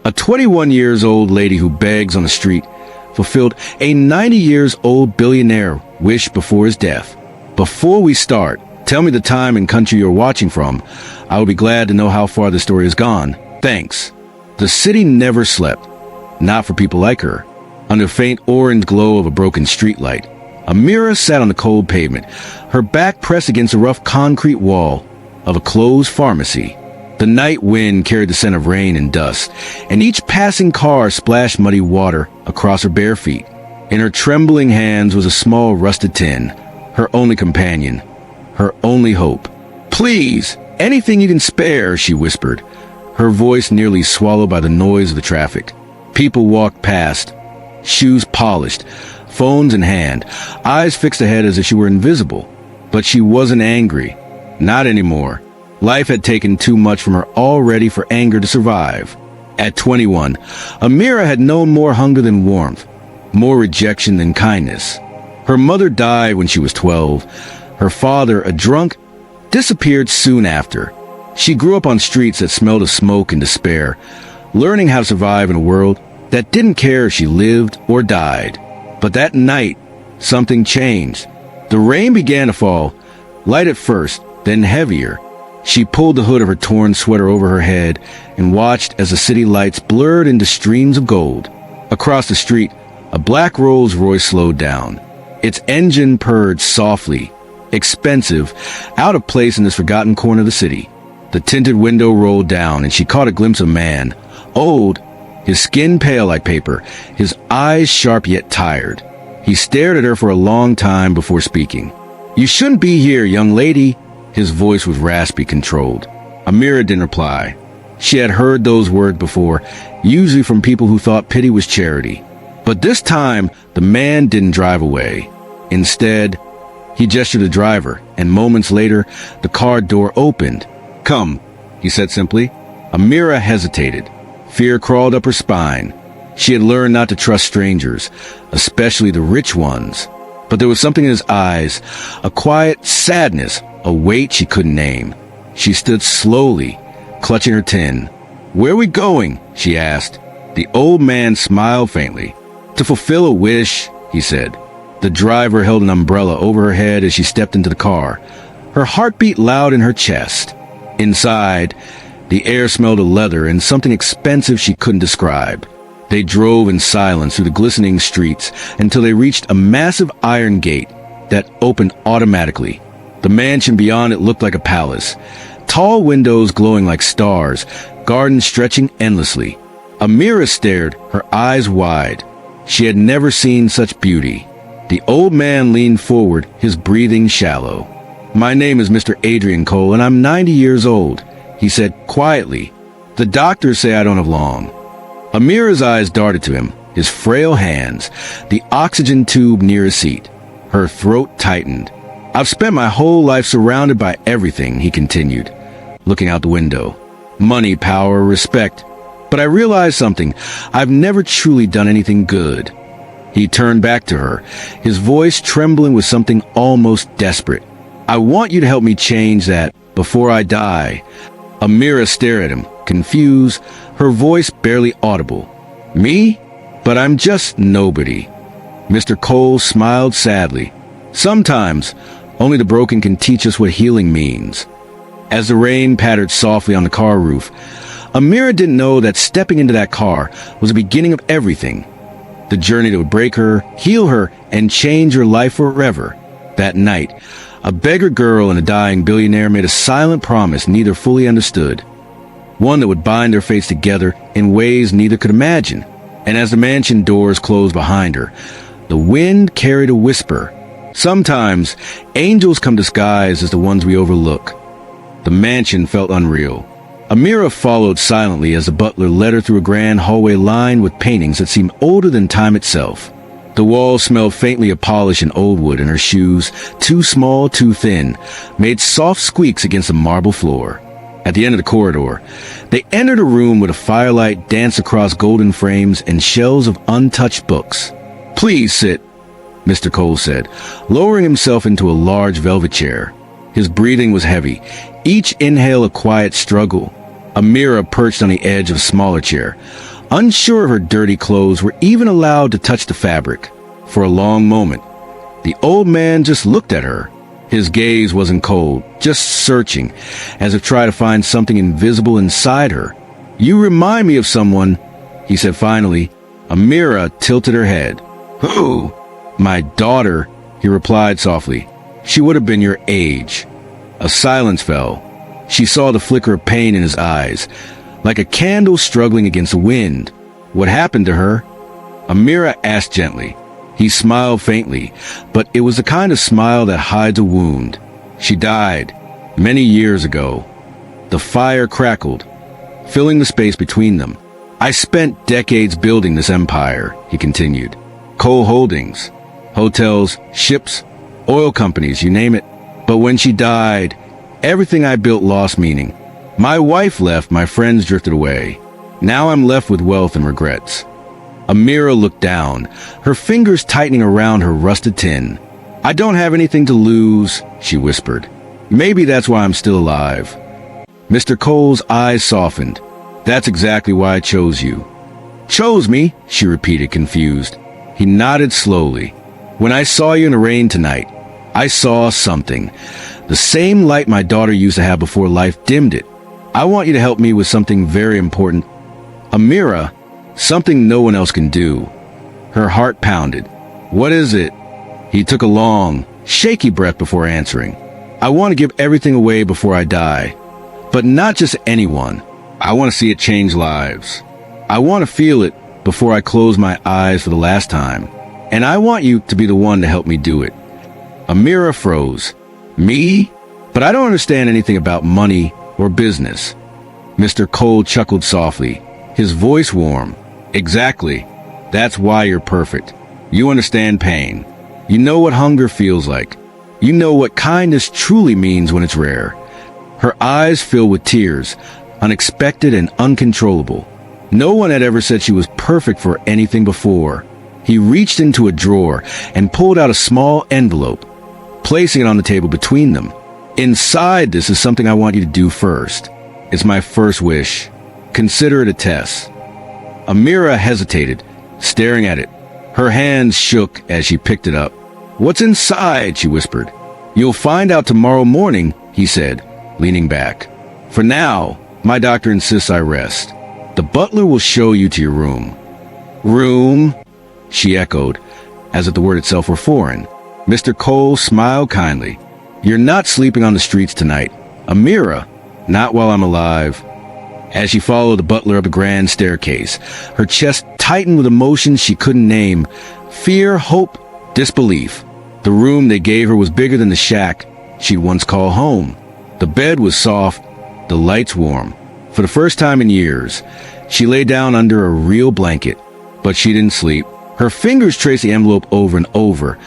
A 21-years-old lady who begs on the street fulfilled a 90-years-old billionaire wish before his death. Before we start, tell me the time and country you're watching from. I will be glad to know how far the story has gone. Thanks. The city never slept. Not for people like her. Under the faint orange glow of a broken streetlight, Amira sat on the cold pavement, her back pressed against the rough concrete wall of a closed pharmacy. The night wind carried the scent of rain and dust, and each passing car splashed muddy water across her bare feet. In her trembling hands was a small rusted tin, her only companion, her only hope. "Please, anything you can spare," she whispered, her voice nearly swallowed by the noise of the traffic. People walked past, shoes polished, phones in hand, eyes fixed ahead as if she were invisible. But she wasn't angry. Not anymore. Life had taken too much from her already for anger to survive. At 21, Amira had known more hunger than warmth, more rejection than kindness. Her mother died when she was 12. Her father, a drunk, disappeared soon after. She grew up on streets that smelled of smoke and despair, learning how to survive in a world that didn't care if she lived or died. But that night, something changed. The rain began to fall, light at first, then heavier. She pulled the hood of her torn sweater over her head and watched as the city lights blurred into streams of gold. Across the street, a black Rolls Royce slowed down. Its engine purred softly, expensive, out of place in this forgotten corner of the city. The tinted window rolled down, and she caught a glimpse of a man, old, his skin pale like paper, his eyes sharp yet tired. He stared at her for a long time before speaking. "You shouldn't be here, young lady." His voice was raspy, controlled. Amira didn't reply. She had heard those words before, usually from people who thought pity was charity. But this time, the man didn't drive away. Instead, he gestured to the driver, and moments later, the car door opened. "Come," he said simply. Amira hesitated. Fear crawled up her spine. She had learned not to trust strangers, especially the rich ones. But there was something in his eyes, a quiet sadness, a weight she couldn't name. She stood slowly, clutching her tin. "Where are we going?" she asked. The old man smiled faintly. "To fulfill a wish," he said. The driver held an umbrella over her head as she stepped into the car. Her heart beat loud in her chest. Inside, the air smelled of leather and something expensive she couldn't describe. They drove in silence through the glistening streets until they reached a massive iron gate that opened automatically. The mansion beyond it looked like a palace. Tall windows glowing like stars, gardens stretching endlessly. Amira stared, her eyes wide. She had never seen such beauty. The old man leaned forward, his breathing shallow. "My name is Mr. Adrian Cole, and I'm 90 years old," he said quietly. "The doctors say I don't have long." Amira's eyes darted to him, his frail hands, the oxygen tube near his seat. Her throat tightened. "I've spent my whole life surrounded by everything," he continued, looking out the window. "Money, power, respect. But I realized something. I've never truly done anything good." He turned back to her, his voice trembling with something almost desperate. "I want you to help me change that before I die." Amira stared at him, confused, her voice barely audible. "Me? But I'm just nobody." Mr. Cole smiled sadly. "Sometimes, only the broken can teach us what healing means." As the rain pattered softly on the car roof, Amira didn't know that stepping into that car was the beginning of everything. The journey that would break her, heal her, and change her life forever. That night, a beggar girl and a dying billionaire made a silent promise neither fully understood. One that would bind their fates together in ways neither could imagine. And as the mansion doors closed behind her, the wind carried a whisper. Sometimes, angels come disguised as the ones we overlook. The mansion felt unreal. Amira followed silently as the butler led her through a grand hallway lined with paintings that seemed older than time itself. The walls smelled faintly of polish and old wood, and her shoes, too small, too thin, made soft squeaks against the marble floor. At the end of the corridor, they entered a room where the firelight danced across golden frames and shelves of untouched books. "Please sit," Mr. Cole said, lowering himself into a large velvet chair. His breathing was heavy, each inhale a quiet struggle. Amira perched on the edge of a smaller chair, unsure if her dirty clothes were even allowed to touch the fabric. For a long moment, the old man just looked at her. His gaze wasn't cold, just searching, as if trying to find something invisible inside her. "You remind me of someone," he said finally. Amira tilted her head. "Who?" "My daughter," he replied softly. "She would have been your age." A silence fell. She saw the flicker of pain in his eyes, like a candle struggling against the wind. "What happened to her?" Amira asked gently. He smiled faintly, but it was the kind of smile that hides a wound. "She died many years ago." The fire crackled, filling the space between them. "I spent decades building this empire," he continued. "Coal holdings, hotels, ships, oil companies, you name it. But when she died, everything I built lost meaning. My wife left, my friends drifted away. Now I'm left with wealth and regrets." Amira looked down, her fingers tightening around her rusted tin. "I don't have anything to lose," she whispered. "Maybe that's why I'm still alive." Mr. Cole's eyes softened. "That's exactly why I chose you." "Chose me?" she repeated, confused. He nodded slowly. "When I saw you in the rain tonight, I saw something. The same light my daughter used to have before life dimmed it. I want you to help me with something very important." "Amira, something no one else can do." Her heart pounded. "What is it?" He took a long, shaky breath before answering. "I want to give everything away before I die. But not just anyone. I want to see it change lives. I want to feel it before I close my eyes for the last time. And I want you to be the one to help me do it." Amira froze. "Me? But I don't understand anything about money or business." Mr. Cole chuckled softly, his voice warm. "Exactly. That's why you're perfect. You understand pain. You know what hunger feels like. You know what kindness truly means when it's rare." Her eyes filled with tears, unexpected and uncontrollable. No one had ever said she was perfect for anything before. He reached into a drawer and pulled out a small envelope, placing it on the table between them. "Inside this is something I want you to do first. It's my first wish. Consider it a test." Amira hesitated, staring at it. Her hands shook as she picked it up. "What's inside?" she whispered. "You'll find out tomorrow morning," he said, leaning back. "For now, my doctor insists I rest. The butler will show you to your room." "Room?" she echoed, as if the word itself were foreign. Mr. Cole smiled kindly. "You're not sleeping on the streets tonight, Amira. Not while I'm alive." As she followed the butler up the grand staircase, her chest tightened with emotions she couldn't name. Fear, hope, disbelief. The room they gave her was bigger than the shack she'd once called home. The bed was soft, the lights warm. For the first time in years, she lay down under a real blanket, but she didn't sleep. Her fingers traced the envelope over and over,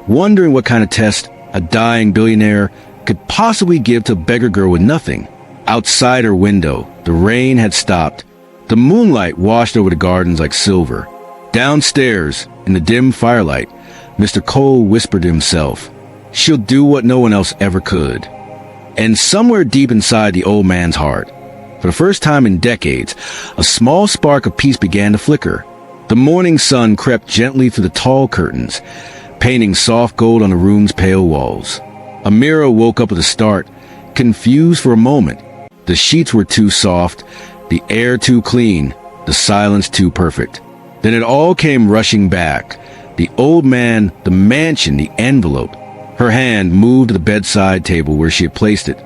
wondering what kind of test a dying billionaire could possibly give to a beggar girl with nothing. Outside her window, the rain had stopped. The moonlight washed over the gardens like silver. Downstairs, in the dim firelight, Mr. Cole whispered to himself, "She'll do what no one else ever could." And somewhere deep inside the old man's heart, for the first time in decades, a small spark of peace began to flicker. The morning sun crept gently through the tall curtains, painting soft gold on the room's pale walls. Amira woke up with a start, confused for a moment. The sheets were too soft, the air too clean, the silence too perfect. Then it all came rushing back. The old man, the mansion, the envelope. Her hand moved to the bedside table where she had placed it,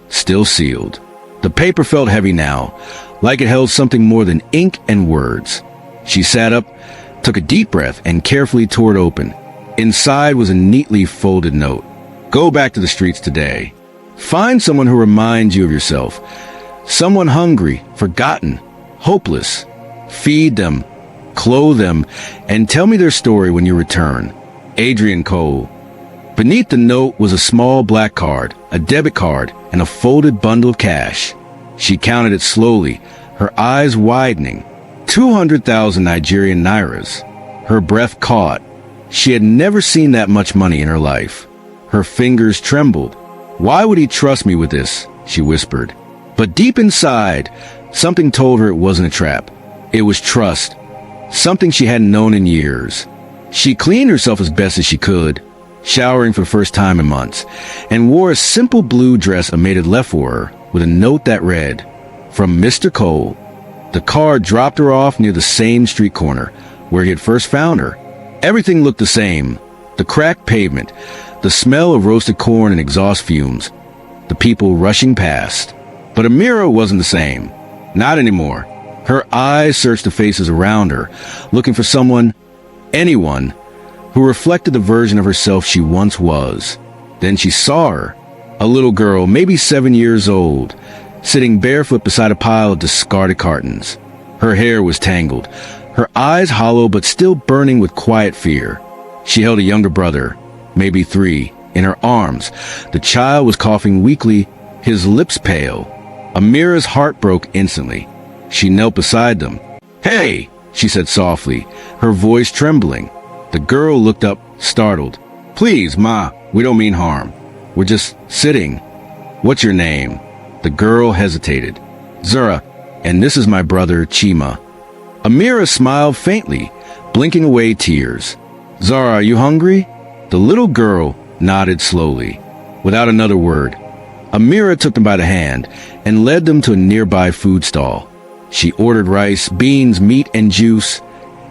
still sealed. The paper felt heavy now, like it held something more than ink and words. She sat up, took a deep breath, and carefully tore it open. Inside was a neatly folded note. "Go back to the streets today. Find someone who reminds you of yourself. Someone hungry, forgotten, hopeless. Feed them, clothe them, and tell me their story when you return. Adrian Cole." Beneath the note was a small black card, a debit card, and a folded bundle of cash. She counted it slowly, her eyes widening. 200,000 Nigerian nairas. Her breath caught. She had never seen that much money in her life. Her fingers trembled. "Why would he trust me with this?" she whispered. But deep inside, something told her it wasn't a trap. It was trust, something she hadn't known in years. She cleaned herself as best as she could, showering for the first time in months, and wore a simple blue dress a maid had left for her with a note that read, "From Mr. Cole." The car dropped her off near the same street corner where he had first found her. Everything looked the same. The cracked pavement, the smell of roasted corn and exhaust fumes, the people rushing past. But Amira wasn't the same. Not anymore. Her eyes searched the faces around her, looking for someone, anyone, who reflected the version of herself she once was. Then she saw her, a little girl, maybe 7 years old, sitting barefoot beside a pile of discarded cartons. Her hair was tangled, her eyes hollow but still burning with quiet fear. She held a younger brother, maybe 3, in her arms. The child was coughing weakly, his lips pale. Amira's heart broke instantly. She knelt beside them. "Hey," she said softly, her voice trembling. The girl looked up, startled. "Please, Ma, we don't mean harm. We're just sitting. What's your name?" The girl hesitated. "Zura, and this is my brother, Chima." Amira smiled faintly, blinking away tears. "Zara, are you hungry?" The little girl nodded slowly. Without another word, Amira took them by the hand and led them to a nearby food stall. She ordered rice, beans, meat, and juice,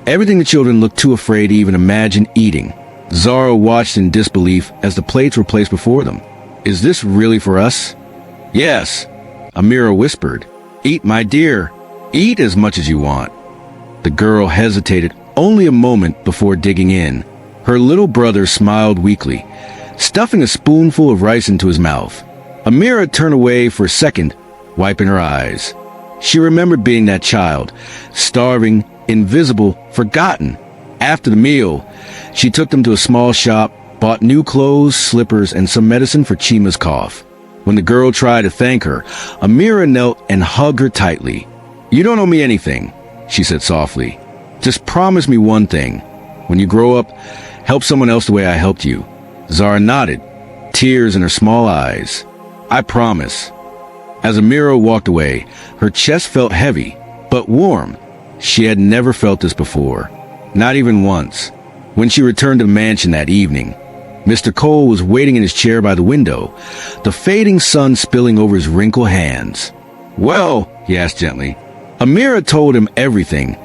everything the children looked too afraid to even imagine eating. Zara watched in disbelief as the plates were placed before them. "Is this really for us?" "Yes," Amira whispered. "Eat, my dear. Eat as much as you want." The girl hesitated only a moment before digging in. Her little brother smiled weakly, stuffing a spoonful of rice into his mouth. Amira turned away for a second, wiping her eyes. She remembered being that child, starving, invisible, forgotten. After the meal, she took them to a small shop, bought new clothes, slippers, and some medicine for Chima's cough. When the girl tried to thank her, Amira knelt and hugged her tightly. "You don't owe me anything," she said softly. "Just promise me one thing. When you grow up, help someone else the way I helped you." Zara nodded, tears in her small eyes. "I promise." As Amira walked away, her chest felt heavy, but warm. She had never felt this before, not even once. When she returned to the mansion that evening, Mr. Cole was waiting in his chair by the window, the fading sun spilling over his wrinkled hands. "Well," he asked gently. Amira told him everything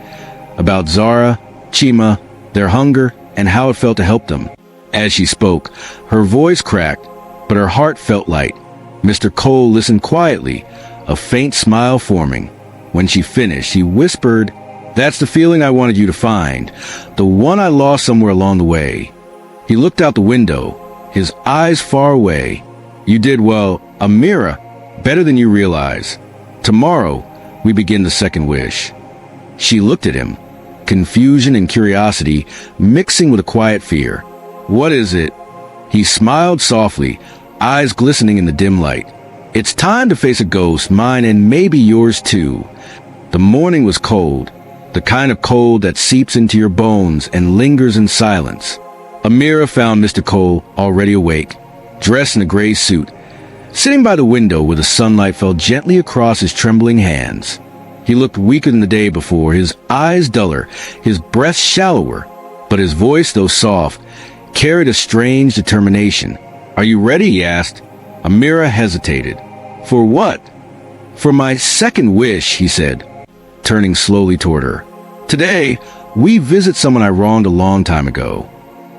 about Zara, Chima, their hunger, and how it felt to help them. As she spoke, her voice cracked, but her heart felt light. Mr. Cole listened quietly, a faint smile forming. When she finished, he whispered, "That's the feeling I wanted you to find, the one I lost somewhere along the way." He looked out the window, his eyes far away. "You did well, Amira, better than you realize. Tomorrow, we begin the second wish." She looked at him, confusion and curiosity mixing with a quiet fear. "What is it?" He smiled softly, eyes glistening in the dim light. "It's time to face a ghost, mine and maybe yours too." The morning was cold, the kind of cold that seeps into your bones and lingers in silence. Amira found Mr. Cole already awake, dressed in a gray suit, sitting by the window where the sunlight fell gently across his trembling hands. He looked weaker than the day before, his eyes duller, his breath shallower, but his voice, though soft, carried a strange determination. "Are you ready?" he asked. Amira hesitated. "For what?" "For my second wish," he said, turning slowly toward her. "Today, we visit someone I wronged a long time ago."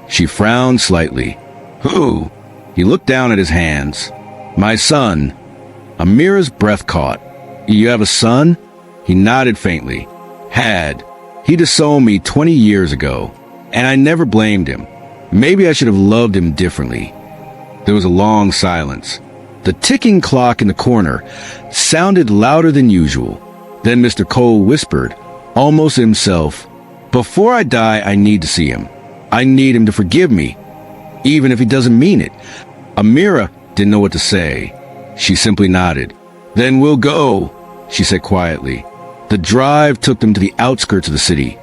She frowned slightly. "Who?" He looked down at his hands. "My son." Amira's breath caught. "You have a son?" He nodded faintly. "Had. He disowned me 20 years ago, and I never blamed him. Maybe I should have loved him differently." There was a long silence. The ticking clock in the corner sounded louder than usual. Then Mr. Cole whispered, almost to himself, "Before I die, I need to see him. I need him to forgive me, even if he doesn't mean it." Amira didn't know what to say. She simply nodded. "Then we'll go," she said quietly. The drive took them to the outskirts of the city,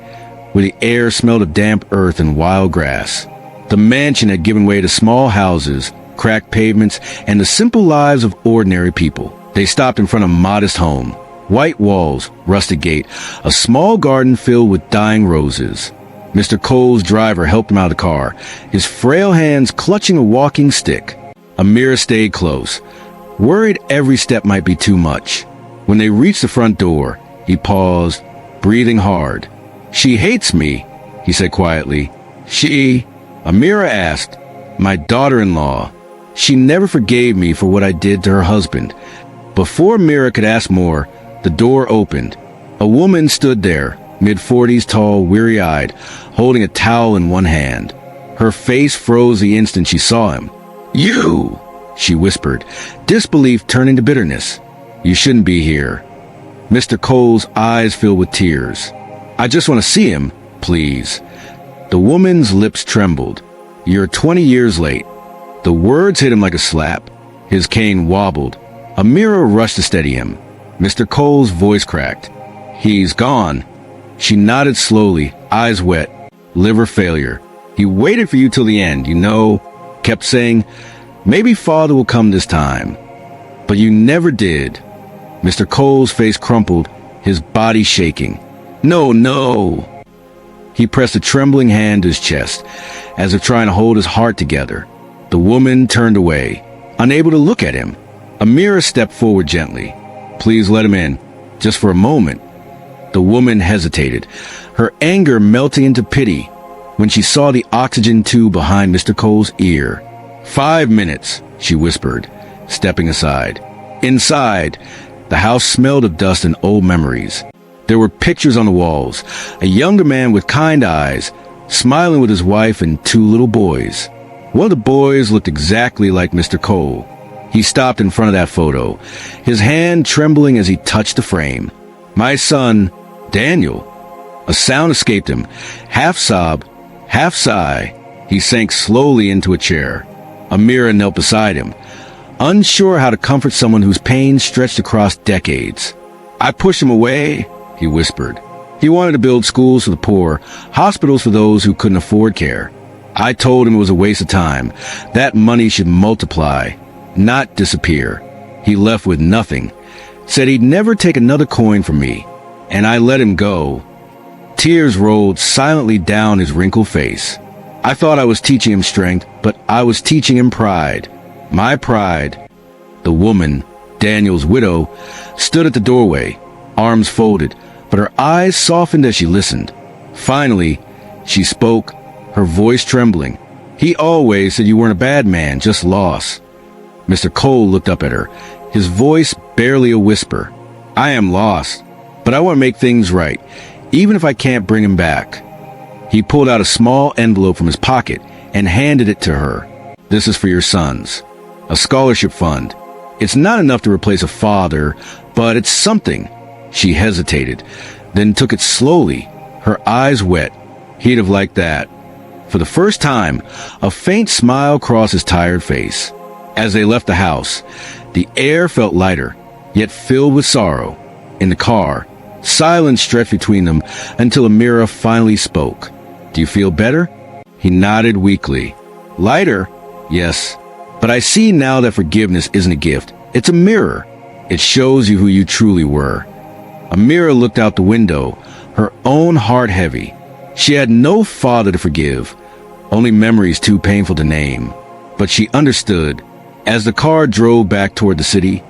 where the air smelled of damp earth and wild grass. The mansion had given way to small houses, cracked pavements, and the simple lives of ordinary people. They stopped in front of a modest home. White walls, rusted gate, a small garden filled with dying roses. Mr. Cole's driver helped him out of the car, his frail hands clutching a walking stick. Amira stayed close, worried every step might be too much. When they reached the front door, he paused, breathing hard. "She hates me," he said quietly. "She?" Amira asked. "My daughter-in-law. She never forgave me for what I did to her husband." Before Amira could ask more, the door opened. A woman stood there, mid-40s tall, weary-eyed, holding a towel in one hand. Her face froze the instant she saw him. "You!" she whispered, disbelief turning to bitterness. "You shouldn't be here." Mr. Cole's eyes filled with tears. "I just want to see him, please." The woman's lips trembled. "You're 20 years late." The words hit him like a slap. His cane wobbled. Amira rushed to steady him. Mr. Cole's voice cracked. "He's gone." She nodded slowly, eyes wet. "Liver failure. He waited for you till the end, you know." Kept saying, "Maybe father will come this time." "But you never did." Mr. Cole's face crumpled, his body shaking. "No, no." He pressed a trembling hand to his chest, as if trying to hold his heart together. The woman turned away, unable to look at him. Amira stepped forward gently. "Please let him in, just for a moment." The woman hesitated, her anger melting into pity when she saw the oxygen tube behind Mr. Cole's ear. "5 minutes," she whispered, stepping aside. Inside, the house smelled of dust and old memories. There were pictures on the walls, a younger man with kind eyes, smiling with his wife and 2 little boys. One of the boys looked exactly like Mr. Cole. He stopped in front of that photo, his hand trembling as he touched the frame. "My son, Daniel." A sound escaped him, half sob, half sigh. He sank slowly into a chair. Amira knelt beside him, unsure how to comfort someone whose pain stretched across decades. "I pushed him away," he whispered. "He wanted to build schools for the poor, hospitals for those who couldn't afford care. I told him it was a waste of time. That money should multiply, not disappear. He left with nothing. Said he'd never take another coin from me. And I let him go." Tears rolled silently down his wrinkled face. "I thought I was teaching him strength, but I was teaching him pride. My pride." The woman, Daniel's widow, stood at the doorway, arms folded, but her eyes softened as she listened. Finally, she spoke, her voice trembling. "He always said you weren't a bad man, just lost." Mr. Cole looked up at her, his voice barely a whisper. "I am lost, but I want to make things right, even if I can't bring him back." He pulled out a small envelope from his pocket and handed it to her. "This is for your sons. A scholarship fund. It's not enough to replace a father, but it's something." She hesitated, then took it slowly, her eyes wet. He'd have liked that. For the first time, a faint smile crossed his tired face. As they left the house, the air felt lighter, yet filled with sorrow. In the car, silence stretched between them until Amira finally spoke. "Do you feel better?" He nodded weakly. "Lighter? Yes. But I see now that forgiveness isn't a gift. It's a mirror. It shows you who you truly were." Amira looked out the window, her own heart heavy. She had no father to forgive, only memories too painful to name. But she understood. As the car drove back toward the city,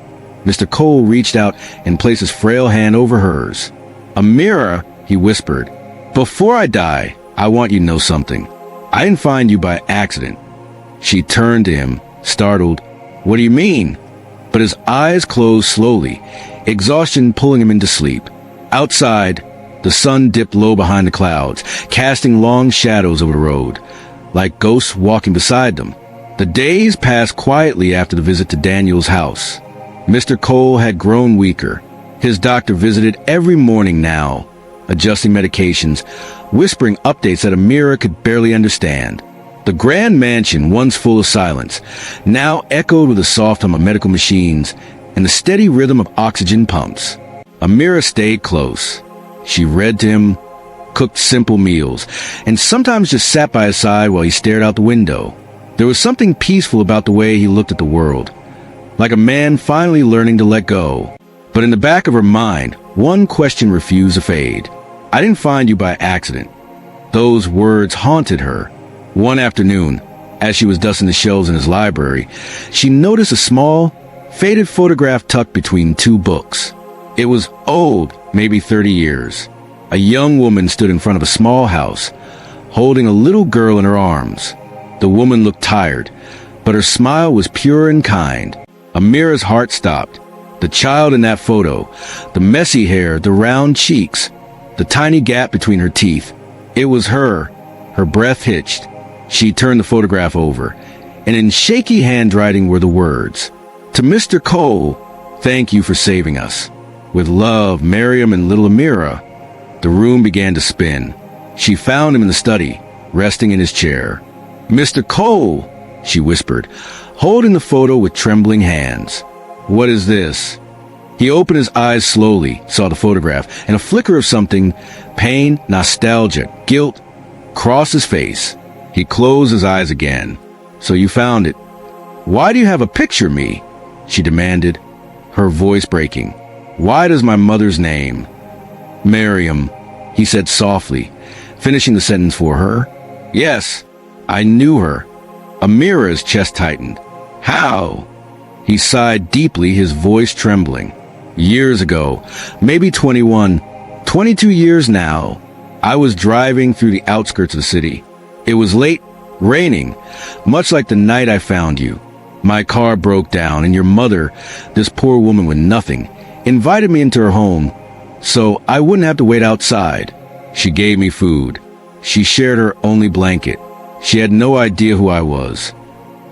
Mr. Cole reached out and placed his frail hand over hers. "Amira," he whispered, "before I die, I want you to know something. I didn't find you by accident." She turned to him, startled. "What do you mean?" But his eyes closed slowly, exhaustion pulling him into sleep. Outside, the sun dipped low behind the clouds, casting long shadows over the road, like ghosts walking beside them. The days passed quietly after the visit to Daniel's house. Mr. Cole had grown weaker. His doctor visited every morning now, adjusting medications, whispering updates that Amira could barely understand. The grand mansion, once full of silence, now echoed with the soft hum of medical machines and the steady rhythm of oxygen pumps. Amira stayed close. She read to him, cooked simple meals, and sometimes just sat by his side while he stared out the window. There was something peaceful about the way he looked at the world, like a man finally learning to let go. But in the back of her mind, one question refused to fade. I didn't find you by accident. Those words haunted her. One afternoon, as she was dusting the shelves in his library, she noticed a small, faded photograph tucked between two books. It was old, maybe 30 years. A young woman stood in front of a small house, holding a little girl in her arms. The woman looked tired, but her smile was pure and kind. Amira's heart stopped. The child in that photo, the messy hair, the round cheeks, the tiny gap between her teeth. It was her. Her breath hitched. She turned the photograph over, and in shaky handwriting were the words, "To Mr. Cole, thank you for saving us. With love, Miriam and little Amira." The room began to spin. She found him in the study, resting in his chair. "Mr. Cole," she whispered, holding the photo with trembling hands. "What is this?" He opened his eyes slowly, saw the photograph, and a flicker of something, pain, nostalgia, guilt, crossed his face. He closed his eyes again. "So you found it. Why do you have a picture of me?" she demanded, her voice breaking. "Why does my mother's name—" "Miriam," he said softly, finishing the sentence for her. "Yes, I knew her." Amira's chest tightened. "How?" He sighed deeply, his voice trembling. "Years ago, maybe 21, 22 years now, I was driving through the outskirts of the city. It was late, raining, much like the night I found you. My car broke down, and your mother, this poor woman with nothing, invited me into her home, so I wouldn't have to wait outside. She gave me food. She shared her only blanket. She had no idea who I was."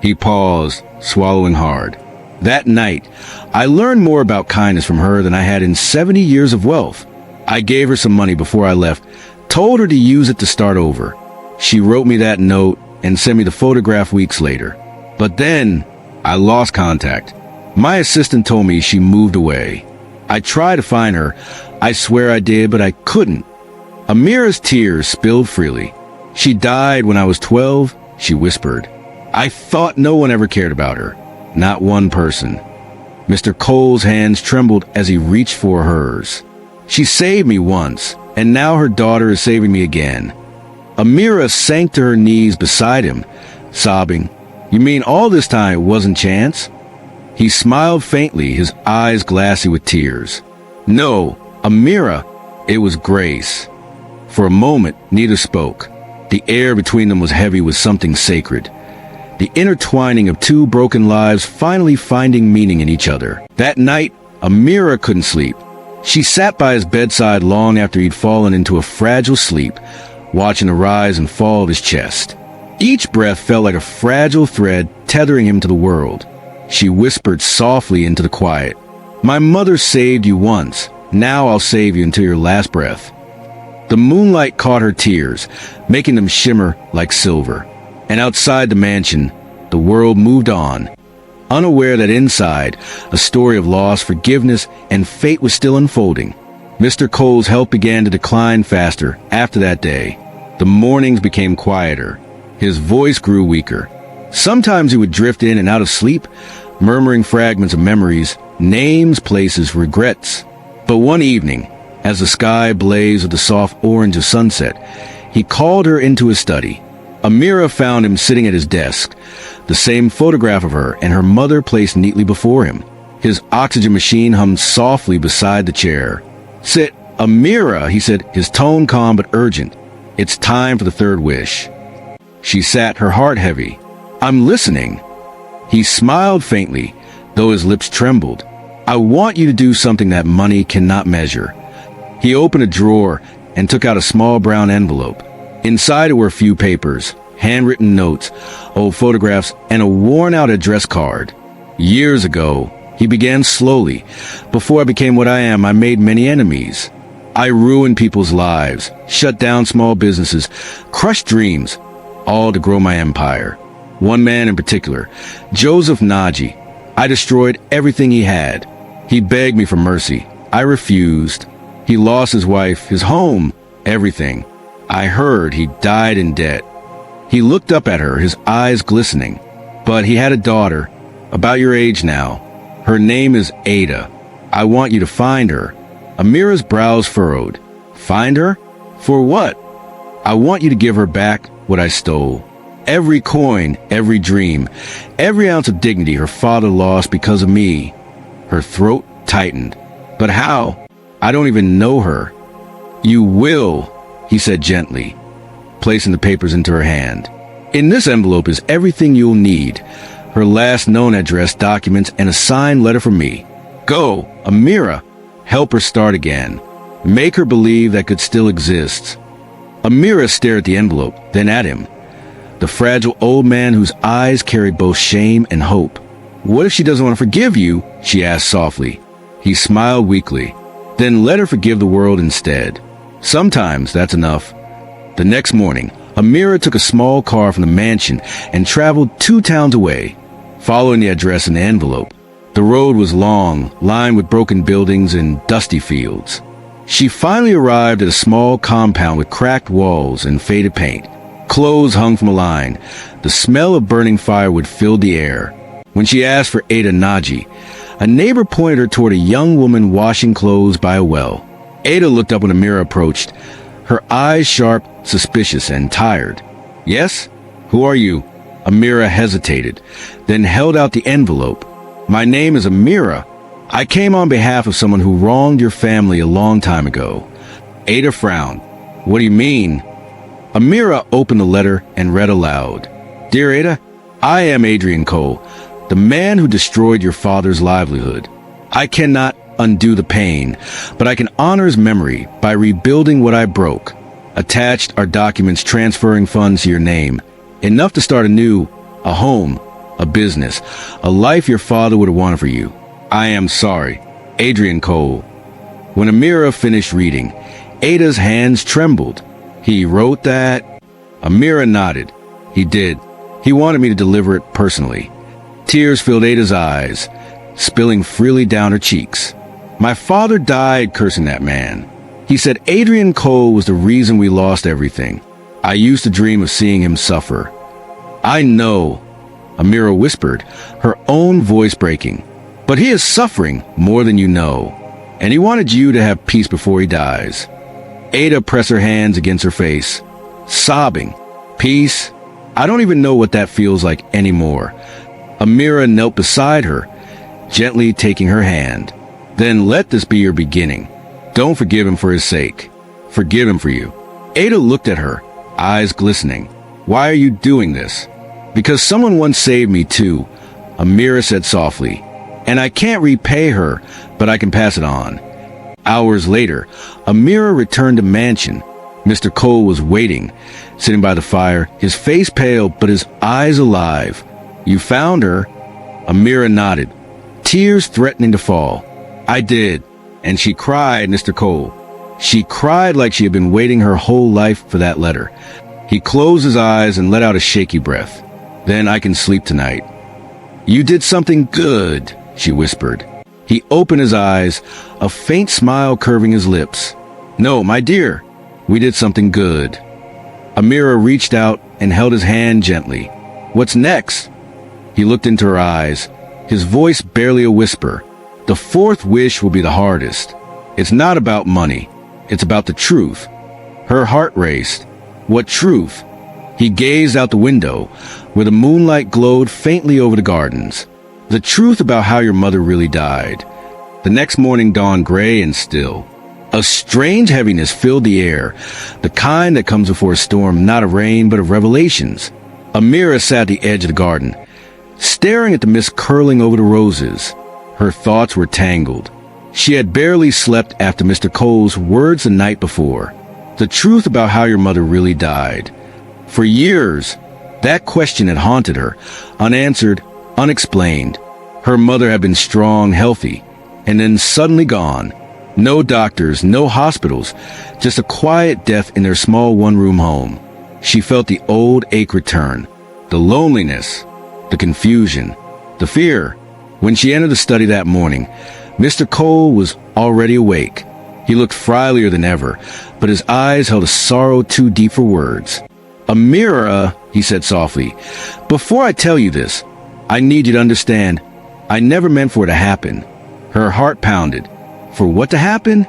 He paused, swallowing hard. "That night, I learned more about kindness from her than I had in 70 years of wealth. I gave her some money before I left, told her to use it to start over. She wrote me that note and sent me the photograph weeks later. But then, I lost contact. My assistant told me she moved away. I tried to find her. I swear I did, but I couldn't." Amira's tears spilled freely. "She died when I was 12, she whispered. "I thought no one ever cared about her. Not one person." Mr. Cole's hands trembled as he reached for hers. "She saved me once, and now her daughter is saving me again." Amira sank to her knees beside him, sobbing. "You mean all this time it wasn't chance?" He smiled faintly, his eyes glassy with tears. "No, Amira, it was grace." For a moment, neither spoke. The air between them was heavy with something sacred. The intertwining of two broken lives finally finding meaning in each other. That night, Amira couldn't sleep. She sat by his bedside long after he'd fallen into a fragile sleep, watching the rise and fall of his chest. Each breath felt like a fragile thread tethering him to the world. She whispered softly into the quiet, "My mother saved you once. Now I'll save you until your last breath." The moonlight caught her tears, making them shimmer like silver. And outside the mansion, the world moved on, unaware that inside, a story of loss, forgiveness, and fate was still unfolding. Mr. Cole's health began to decline faster after that day. The mornings became quieter. His voice grew weaker. Sometimes he would drift in and out of sleep, murmuring fragments of memories, names, places, regrets. But one evening, as the sky blazed with the soft orange of sunset, he called her into his study. Amira found him sitting at his desk, the same photograph of her and her mother placed neatly before him. His oxygen machine hummed softly beside the chair. "Sit, Amira," he said, his tone calm but urgent. "It's time for the third wish." She sat, her heart heavy. "I'm listening." He smiled faintly, though his lips trembled. "I want you to do something that money cannot measure." He opened a drawer and took out a small brown envelope. Inside were a few papers, handwritten notes, old photographs, and a worn-out address card. "Years ago," he began slowly, "before I became what I am, I made many enemies. I ruined people's lives, shut down small businesses, crushed dreams, all to grow my empire. One man in particular, Joseph Naji. I destroyed everything he had. He begged me for mercy. I refused. He lost his wife, his home, everything. I heard he died in debt." He looked up at her, his eyes glistening. "But he had a daughter, about your age now. Her name is Ada. I want you to find her. Amira's brows furrowed. Find her? For what? I want you to give her back what I stole. Every coin, every dream, every ounce of dignity her father lost because of me. Her throat tightened. But how? I don't even know her. You will, he said gently, placing the papers into her hand. In this envelope is everything you'll need. Her last known address, documents, and a signed letter from me. Go, Amira. Help her start again. Make her believe that good still exists. Amira stared at the envelope, then at him. The fragile old man whose eyes carried both shame and hope. What if she doesn't want to forgive you? She asked softly. He smiled weakly. Then let her forgive the world instead. Sometimes that's enough. The next morning, Amira took a small car from the mansion and traveled 2 towns away, following the address in the envelope. The road was long, lined with broken buildings and dusty fields. She finally arrived at a small compound with cracked walls and faded paint. Clothes hung from a line. The smell of burning firewood filled the air. When she asked for Ada Naji, a neighbor pointed her toward a young woman washing clothes by a well. Ada looked up when Amira approached, her eyes sharp, suspicious, and tired. Yes? Who are you? Amira hesitated, then held out the envelope. My name is Amira. I came on behalf of someone who wronged your family a long time ago. Ada frowned. What do you mean? Amira opened the letter and read aloud. Dear Ada, I am Adrian Cole, the man who destroyed your father's livelihood. I cannot undo the pain, but I can honor his memory by rebuilding what I broke. Attached are documents transferring funds to your name, enough to start anew, a home, a business, a life your father would have wanted for you. I am sorry. Adrian Cole. When Amira finished reading, Ada's hands trembled. He wrote that? Amira nodded. He did. He wanted me to deliver it personally. Tears filled Ada's eyes, spilling freely down her cheeks. My father died cursing that man. He said Adrian Cole was the reason we lost everything. I used to dream of seeing him suffer. I know, Amira whispered, her own voice breaking. But he is suffering more than you know, and he wanted you to have peace before he dies. Ada pressed her hands against her face, sobbing. Peace? I don't even know what that feels like anymore. Amira knelt beside her, gently taking her hand. Then let this be your beginning. Don't forgive him for his sake. Forgive him for you. Ada looked at her, eyes glistening. Why are you doing this? Because someone once saved me too, Amira said softly. And I can't repay her, but I can pass it on. Hours later, Amira returned to mansion. Mr. Cole was waiting, sitting by the fire, his face pale but his eyes alive. You found her? Amira nodded, tears threatening to fall. I did, and she cried, Mr. Cole. She cried like she had been waiting her whole life for that letter. He closed his eyes and let out a shaky breath. Then I can sleep tonight. You did something good, she whispered. He opened his eyes, a faint smile curving his lips. No, my dear, we did something good. Amira reached out and held his hand gently. What's next? He looked into her eyes, his voice barely a whisper. The 4th wish will be the hardest. It's not about money. It's about the truth. Her heart raced. What truth? He gazed out the window, where the moonlight glowed faintly over the gardens. The truth about how your mother really died. The next morning dawned gray and still. A strange heaviness filled the air, the kind that comes before a storm, not of rain, but of revelations. Amira sat at the edge of the garden, staring at the mist curling over the roses. Her thoughts were tangled. She had barely slept after Mr. Cole's words the night before. The truth about how your mother really died. For years, that question had haunted her, unanswered, unexplained. Her mother had been strong, healthy, and then suddenly gone. No doctors, no hospitals, just a quiet death in their small one-room home. She felt the old ache return, the loneliness, the confusion, the fear. When she entered the study that morning, Mr. Cole was already awake. He looked frilier than ever, but his eyes held a sorrow too deep for words. Amira, he said softly, before I tell you this, I need you to understand, I never meant for it to happen. Her heart pounded. For what to happen?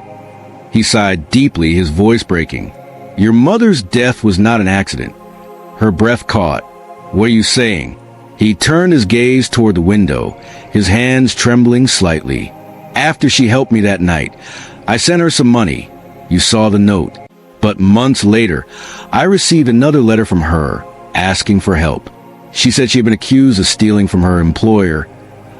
He sighed deeply, his voice breaking. Your mother's death was not an accident. Her breath caught. What are you saying? He turned his gaze toward the window, his hands trembling slightly. After she helped me that night, I sent her some money. You saw the note. But months later, I received another letter from her, asking for help. She said she had been accused of stealing from her employer,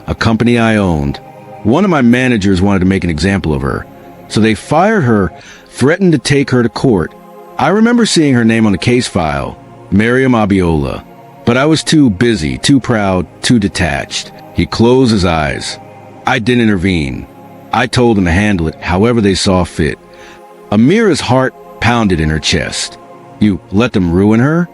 a company I owned. One of my managers wanted to make an example of her, so they fired her, threatened to take her to court. I remember seeing her name on the case file, Miriam Abiola, but I was too busy, too proud, too detached. He closed his eyes. I didn't intervene. I told them to handle it however they saw fit. Amira's heart pounded in her chest. You let them ruin her?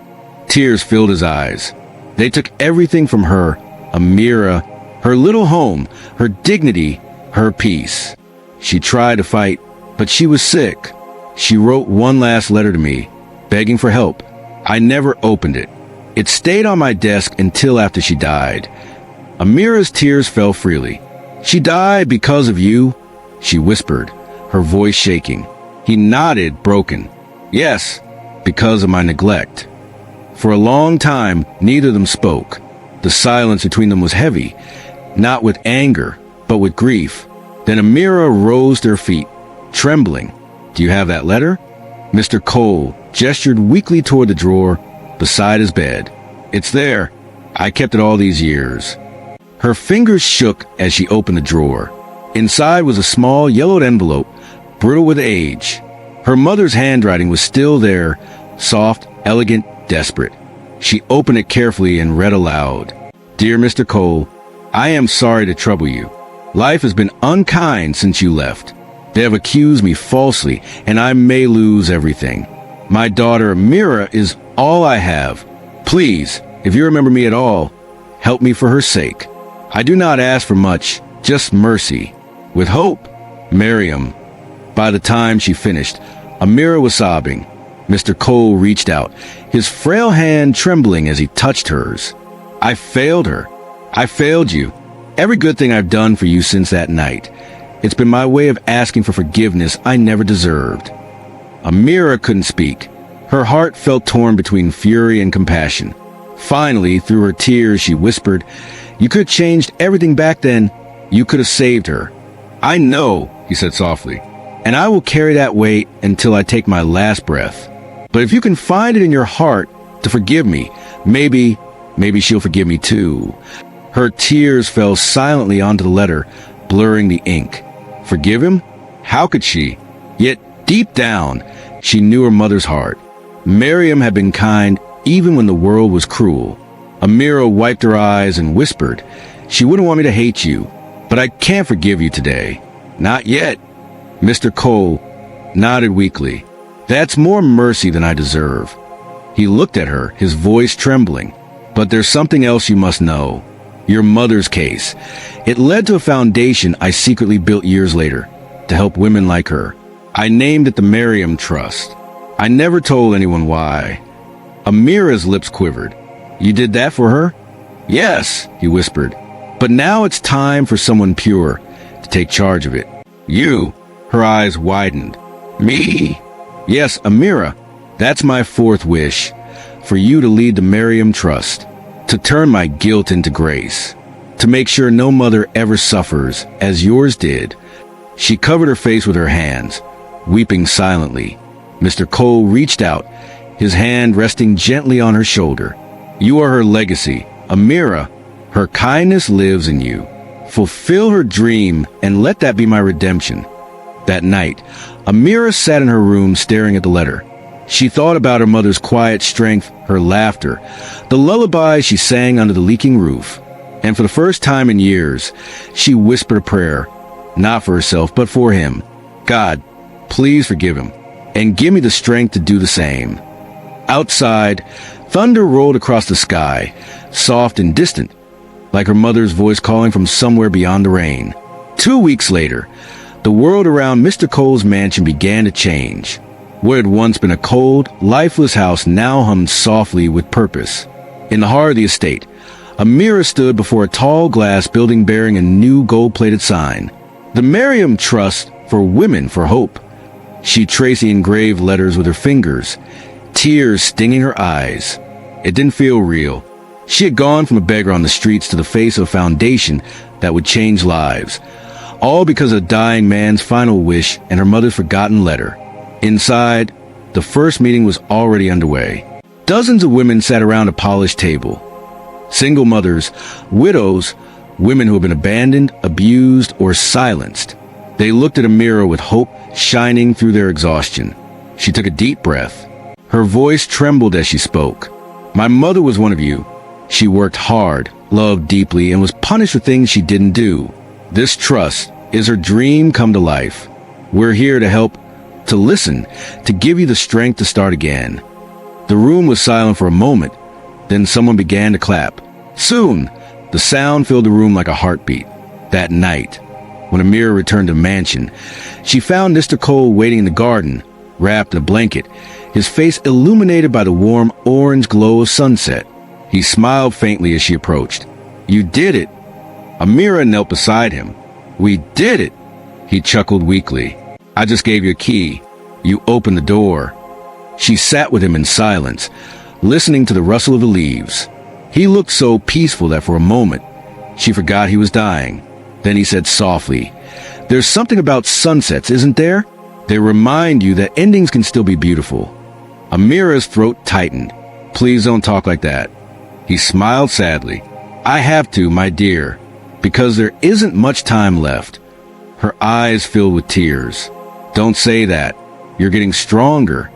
Tears filled his eyes. They took everything from her, Amira, her little home, her dignity, her peace. She tried to fight, but she was sick. She wrote one last letter to me, begging for help. I never opened it. It stayed on my desk until after she died. Amira's tears fell freely. She died because of you, she whispered, her voice shaking. He nodded, broken. Yes, because of my neglect. For a long time, neither of them spoke. The silence between them was heavy, not with anger, but with grief. Then Amira rose to her feet, trembling. Do you have that letter? Mr. Cole gestured weakly toward the drawer beside his bed. It's there. I kept it all these years. Her fingers shook as she opened the drawer. Inside was a small yellowed envelope, brittle with age. Her mother's handwriting was still there, soft, elegant, desperate. She opened it carefully and read aloud. Dear Mr. Cole, I am sorry to trouble you. Life has been unkind since you left. They have accused me falsely, and I may lose everything. My daughter Amira is all I have. Please, if you remember me at all, help me for her sake. I do not ask for much, just mercy. With hope, Miriam. By the time she finished, Amira was sobbing. Mr. Cole reached out, his frail hand trembling as he touched hers. I failed her. I failed you. Every good thing I've done for you since that night. It's been my way of asking for forgiveness I never deserved. Amira couldn't speak. Her heart felt torn between fury and compassion. Finally, through her tears, she whispered, You could have changed everything back then. You could have saved her. I know, he said softly, and I will carry that weight until I take my last breath. But if you can find it in your heart to forgive me, maybe she'll forgive me too. Her tears fell silently onto the letter, blurring the ink. Forgive him? How could she? Yet, deep down, she knew her mother's heart. Miriam had been kind even when the world was cruel. Amira wiped her eyes and whispered, She wouldn't want me to hate you, but I can't forgive you today. Not yet. Mr. Cole nodded weakly. That's more mercy than I deserve. He looked at her, his voice trembling. But there's something else you must know. Your mother's case. It led to a foundation I secretly built years later to help women like her. I named it the Miriam Trust. I never told anyone why. Amira's lips quivered. You did that for her? Yes, he whispered. But now it's time for someone pure to take charge of it. You. Her eyes widened. Me? Yes, Amira. That's my fourth wish. For you to lead the Miriam Trust. To turn my guilt into grace. To make sure no mother ever suffers, as yours did. She covered her face with her hands, weeping silently. Mr. Cole reached out, his hand resting gently on her shoulder. You are her legacy, Amira. Her kindness lives in you. Fulfill her dream and let that be my redemption. That night, Amira sat in her room staring at the letter. She thought about her mother's quiet strength, her laughter, the lullaby she sang under the leaking roof. And for the first time in years, she whispered a prayer, not for herself, but for him. God, please forgive him, and give me the strength to do the same. Outside, thunder rolled across the sky, soft and distant, like her mother's voice calling from somewhere beyond the rain. 2 weeks later, the world around Mr. Cole's mansion began to change. What had once been a cold, lifeless house now hummed softly with purpose. In the heart of the estate, Amira stood before a tall glass building bearing a new gold-plated sign. The Merriam Trust for Women for Hope. She traced the engraved letters with her fingers, tears stinging her eyes. It didn't feel real. She had gone from a beggar on the streets to the face of a foundation that would change lives, all because of a dying man's final wish and her mother's forgotten letter. Inside, the first meeting was already underway. Dozens of women sat around a polished table. Single mothers, widows, women who had been abandoned, abused, or silenced. They looked at Amira with hope shining through their exhaustion. She took a deep breath. Her voice trembled as she spoke. My mother was one of you. She worked hard, loved deeply, and was punished for things she didn't do. This trust is her dream come to life. We're here to help, to listen, to give you the strength to start again. The room was silent for a moment. Then someone began to clap. Soon, the sound filled the room like a heartbeat. That night, when Amira returned to the mansion, she found Mr. Cole waiting in the garden, wrapped in a blanket, his face illuminated by the warm orange glow of sunset. He smiled faintly as she approached. You did it. Amira knelt beside him. We did it. He chuckled weakly. I just gave you a key. You opened the door. She sat with him in silence, listening to the rustle of the leaves. He looked so peaceful that for a moment, she forgot he was dying. Then he said softly, There's something about sunsets, isn't there? They remind you that endings can still be beautiful. Amira's throat tightened. Please don't talk like that. He smiled sadly. I have to, my dear, because there isn't much time left. Her eyes filled with tears. Don't say that. You're getting stronger.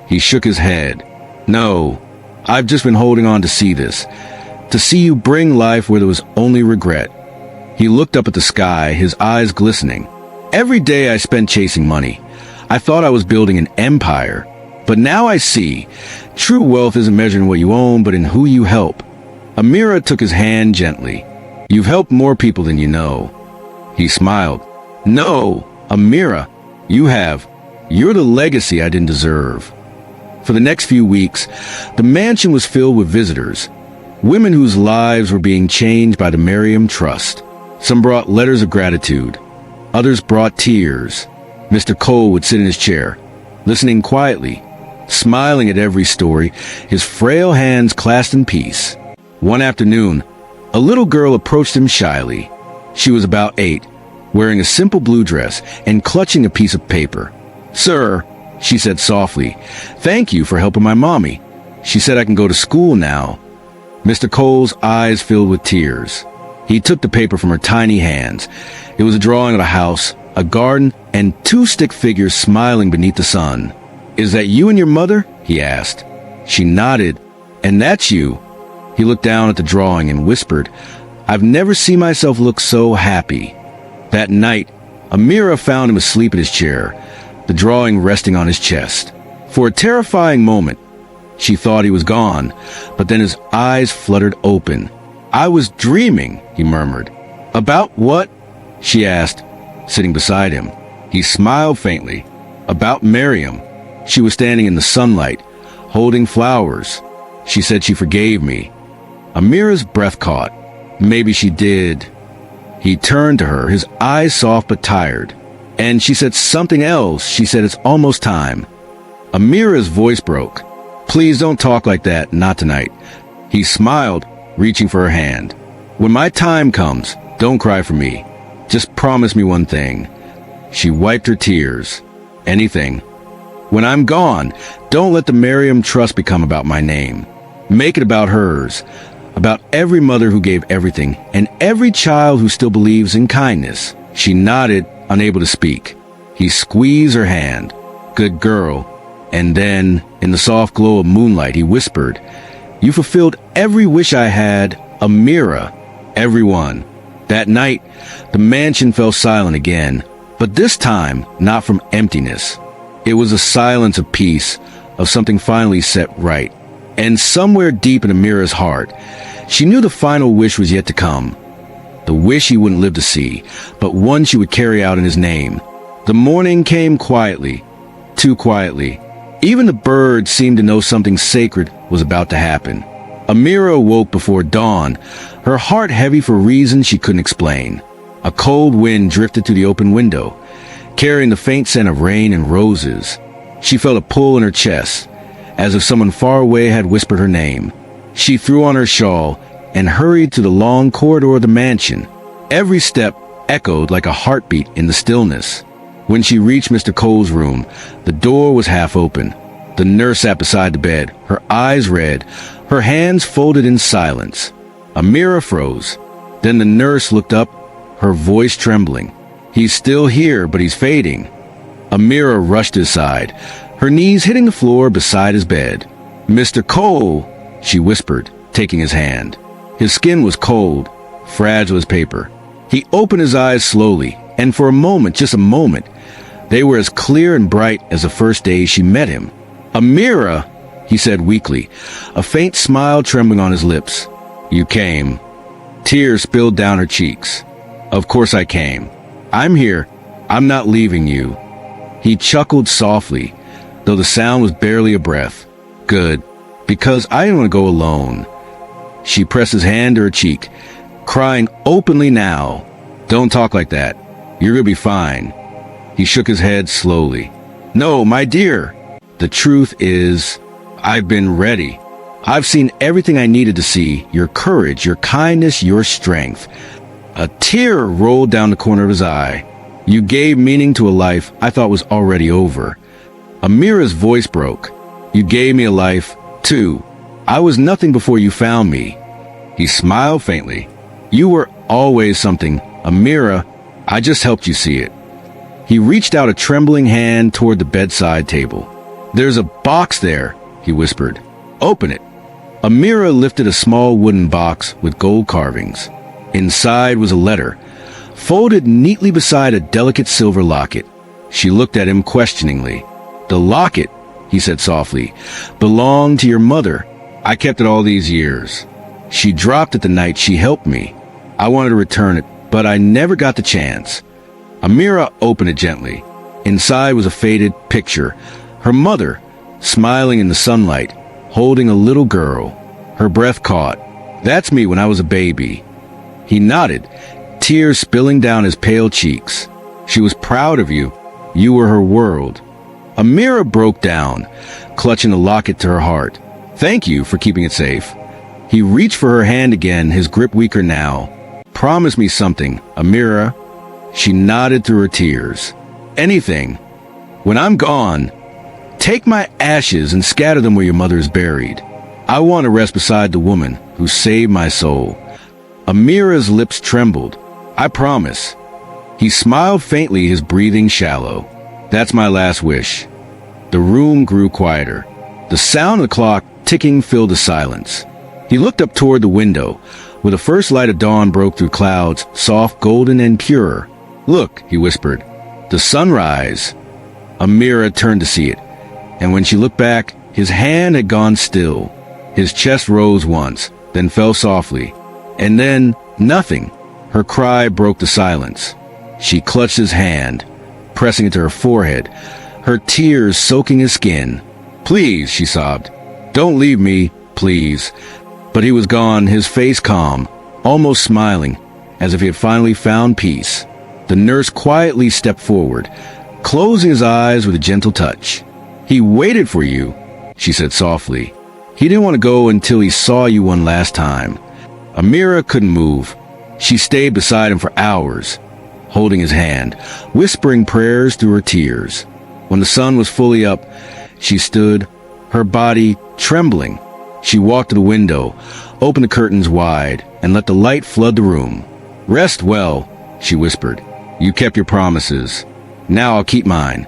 He shook his head. No, I've just been holding on to see this. To see you bring life where there was only regret. He looked up at the sky, his eyes glistening. Every day I spent chasing money. I thought I was building an empire. But now I see, true wealth isn't measured in what you own, but in who you help. Amira took his hand gently. You've helped more people than you know. He smiled. No, Amira, you have. You're the legacy I didn't deserve. For the next few weeks, the mansion was filled with visitors, women whose lives were being changed by the Merriam Trust. Some brought letters of gratitude. Others brought tears. Mr. Cole would sit in his chair, listening quietly, smiling at every story, his frail hands clasped in peace. One afternoon, a little girl approached him shyly. She was about 8, wearing a simple blue dress and clutching a piece of paper. Sir, she said softly, thank you for helping my mommy. She said I can go to school now. Mr. Cole's eyes filled with tears. He took the paper from her tiny hands. It was a drawing of a house, a garden, and 2 stick figures smiling beneath the sun. Is that you and your mother? He asked. She nodded. And that's you. He looked down at the drawing and whispered, I've never seen myself look so happy. That night, Amira found him asleep in his chair, the drawing resting on his chest. For a terrifying moment, she thought he was gone, but then his eyes fluttered open. I was dreaming, he murmured. About what? She asked, sitting beside him. He smiled faintly. About Merriam. She was standing in the sunlight, holding flowers. She said she forgave me. Amira's breath caught. Maybe she did. He turned to her, his eyes soft but tired. And she said something else. She said it's almost time. Amira's voice broke. Please don't talk like that, not tonight. He smiled, reaching for her hand. When my time comes, don't cry for me. Just promise me one thing. She wiped her tears. Anything. When I'm gone, don't let the Merriam Trust become about my name. Make it about hers. About every mother who gave everything, and every child who still believes in kindness. She nodded, unable to speak. He squeezed her hand. Good girl. And then, in the soft glow of moonlight, he whispered, You fulfilled every wish I had, Amira. Everyone. That night, the mansion fell silent again, but this time, not from emptiness. It was a silence of peace, of something finally set right. And somewhere deep in Amira's heart, she knew the final wish was yet to come. The wish he wouldn't live to see, but one she would carry out in his name. The morning came quietly, too quietly. Even the birds seemed to know something sacred was about to happen. Amira awoke before dawn, her heart heavy for reasons she couldn't explain. A cold wind drifted through the open window, carrying the faint scent of rain and roses. She felt a pull in her chest, as if someone far away had whispered her name. She threw on her shawl and hurried to the long corridor of the mansion. Every step echoed like a heartbeat in the stillness. When she reached Mr. Cole's room, the door was half open. The nurse sat beside the bed, her eyes red, her hands folded in silence. Amira froze. Then the nurse looked up, her voice trembling. "He's still here, but he's fading." Amira rushed to his side, her knees hitting the floor beside his bed. "Mr. Cole," she whispered, taking his hand. His skin was cold, fragile as paper. He opened his eyes slowly, and for a moment, just a moment, they were as clear and bright as the first day she met him. "Amira," he said weakly, a faint smile trembling on his lips. "You came." Tears spilled down her cheeks. "Of course I came. I'm here. I'm not leaving you." He chuckled softly, though the sound was barely a breath. "Good, because I didn't want to go alone." She pressed his hand to her cheek, crying openly now. "Don't talk like that. You're gonna be fine." He shook his head slowly. "No, my dear. The truth is, I've been ready. I've seen everything I needed to see, your courage, your kindness, your strength." A tear rolled down the corner of his eye. "You gave meaning to a life I thought was already over." Amira's voice broke. "You gave me a life, too. I was nothing before you found me." He smiled faintly. "You were always something, Amira. I just helped you see it." He reached out a trembling hand toward the bedside table. "There's a box there," he whispered. "Open it." Amira lifted a small wooden box with gold carvings. Inside was a letter, folded neatly beside a delicate silver locket. She looked at him questioningly. "The locket," he said softly, "belonged to your mother. I kept it all these years. She dropped it the night she helped me. I wanted to return it, but I never got the chance." Amira opened it gently. Inside was a faded picture. Her mother, smiling in the sunlight, holding a little girl. Her breath caught. "That's me when I was a baby." He nodded, tears spilling down his pale cheeks. "She was proud of you. You were her world." Amira broke down, clutching the locket to her heart. "Thank you for keeping it safe." He reached for her hand again, his grip weaker now. "Promise me something, Amira." She nodded through her tears. "Anything. When I'm gone, take my ashes and scatter them where your mother is buried. I want to rest beside the woman who saved my soul." Amira's lips trembled. "I promise." He smiled faintly, his breathing shallow. "That's my last wish." The room grew quieter. The sound of the clock ticking filled the silence. He looked up toward the window, where the first light of dawn broke through clouds, soft, golden, and pure. "Look," he whispered, "the sunrise." Amira turned to see it, and when she looked back, his hand had gone still. His chest rose once, then fell softly. And then, nothing. Her cry broke the silence. She clutched his hand, pressing it to her forehead, her tears soaking his skin. "Please," she sobbed. "Don't leave me, please." But he was gone, his face calm, almost smiling, as if he had finally found peace. The nurse quietly stepped forward, closing his eyes with a gentle touch. "He waited for you," she said softly. "He didn't want to go until he saw you one last time." Amira couldn't move. She stayed beside him for hours, holding his hand, whispering prayers through her tears. When the sun was fully up, she stood, her body trembling. She walked to the window, opened the curtains wide, and let the light flood the room. "Rest well," she whispered. "You kept your promises. Now I'll keep mine."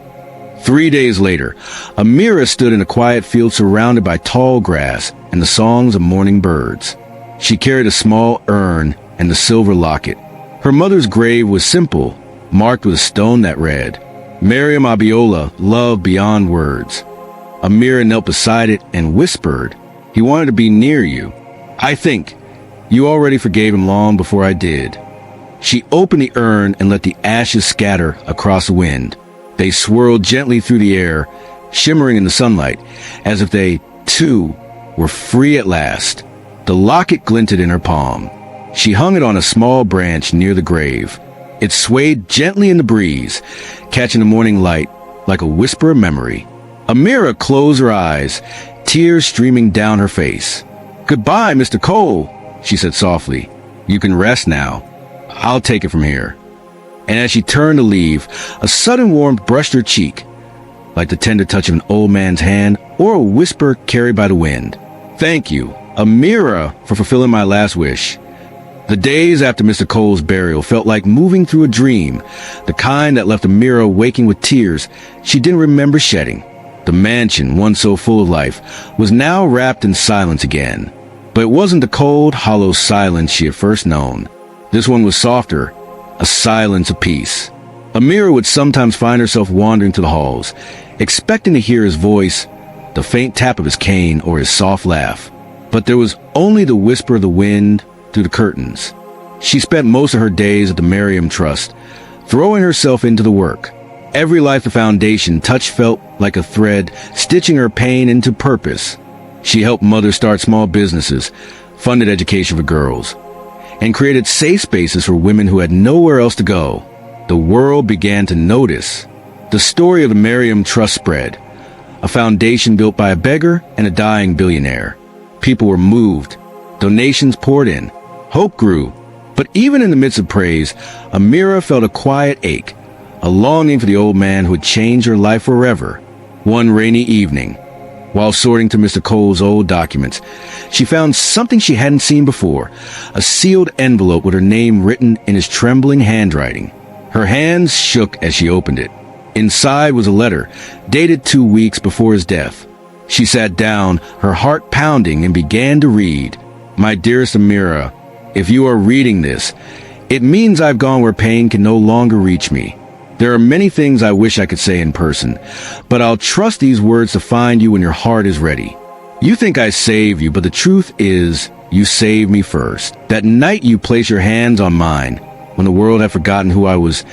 3 days later, Amira stood in a quiet field surrounded by tall grass and the songs of morning birds. She carried a small urn and the silver locket. Her mother's grave was simple, marked with a stone that read, "Miriam Abiola, love beyond words." Amira knelt beside it and whispered, "He wanted to be near you. I think you already forgave him long before I did." She opened the urn and let the ashes scatter across the wind. They swirled gently through the air, shimmering in the sunlight, as if they, too, were free at last. The locket glinted in her palm. She hung it on a small branch near the grave. It swayed gently in the breeze, catching the morning light like a whisper of memory. Amira closed her eyes, tears streaming down her face. "Goodbye, Mr. Cole," she said softly. "You can rest now. I'll take it from here." And as she turned to leave, a sudden warmth brushed her cheek, like the tender touch of an old man's hand or a whisper carried by the wind. "Thank you, Amira, for fulfilling my last wish." The days after Mr. Cole's burial felt like moving through a dream, the kind that left Amira waking with tears she didn't remember shedding. The mansion, once so full of life, was now wrapped in silence again. But it wasn't the cold, hollow silence she had first known. This one was softer, a silence of peace. Amira would sometimes find herself wandering to the halls, expecting to hear his voice, the faint tap of his cane, or his soft laugh. But there was only the whisper of the wind through the curtains. She spent most of her days at the Merriam Trust, throwing herself into the work. Every life the foundation touched felt like a thread, stitching her pain into purpose. She helped mothers start small businesses, funded education for girls, and created safe spaces for women who had nowhere else to go. The world began to notice. The story of the Merriam Trust spread, a foundation built by a beggar and a dying billionaire. People were moved. Donations poured in. Hope grew. But even in the midst of praise, Amira felt a quiet ache, a longing for the old man who had changed her life forever. One rainy evening, while sorting through Mr. Cole's old documents, she found something she hadn't seen before, a sealed envelope with her name written in his trembling handwriting. Her hands shook as she opened it. Inside was a letter, dated 2 weeks before his death. She sat down, her heart pounding, and began to read. "My dearest Amira, if you are reading this, it means I've gone where pain can no longer reach me. There are many things I wish I could say in person, but I'll trust these words to find you when your heart is ready. You think I saved you, but the truth is, you saved me first. That night you placed your hands on mine, when the world had forgotten who I was,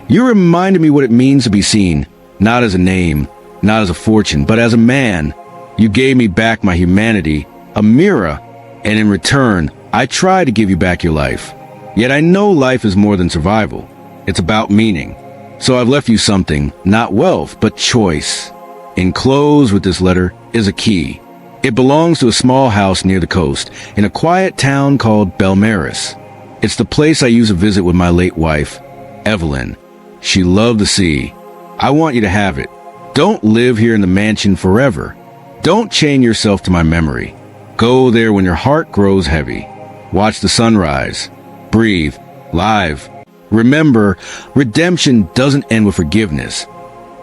you reminded me what it means to be seen, not as a name, not as a fortune, but as a man. You gave me back my humanity, Amira, and in return, I tried to give you back your life. Yet I know life is more than survival. It's about meaning. So I've left you something, not wealth, but choice. Enclosed with this letter is a key. It belongs to a small house near the coast, in a quiet town called Belmaris. It's the place I used to visit with my late wife, Evelyn. She loved the sea. I want you to have it. Don't live here in the mansion forever. Don't chain yourself to my memory. Go there when your heart grows heavy. Watch the sunrise. Breathe. Live. Remember, redemption doesn't end with forgiveness.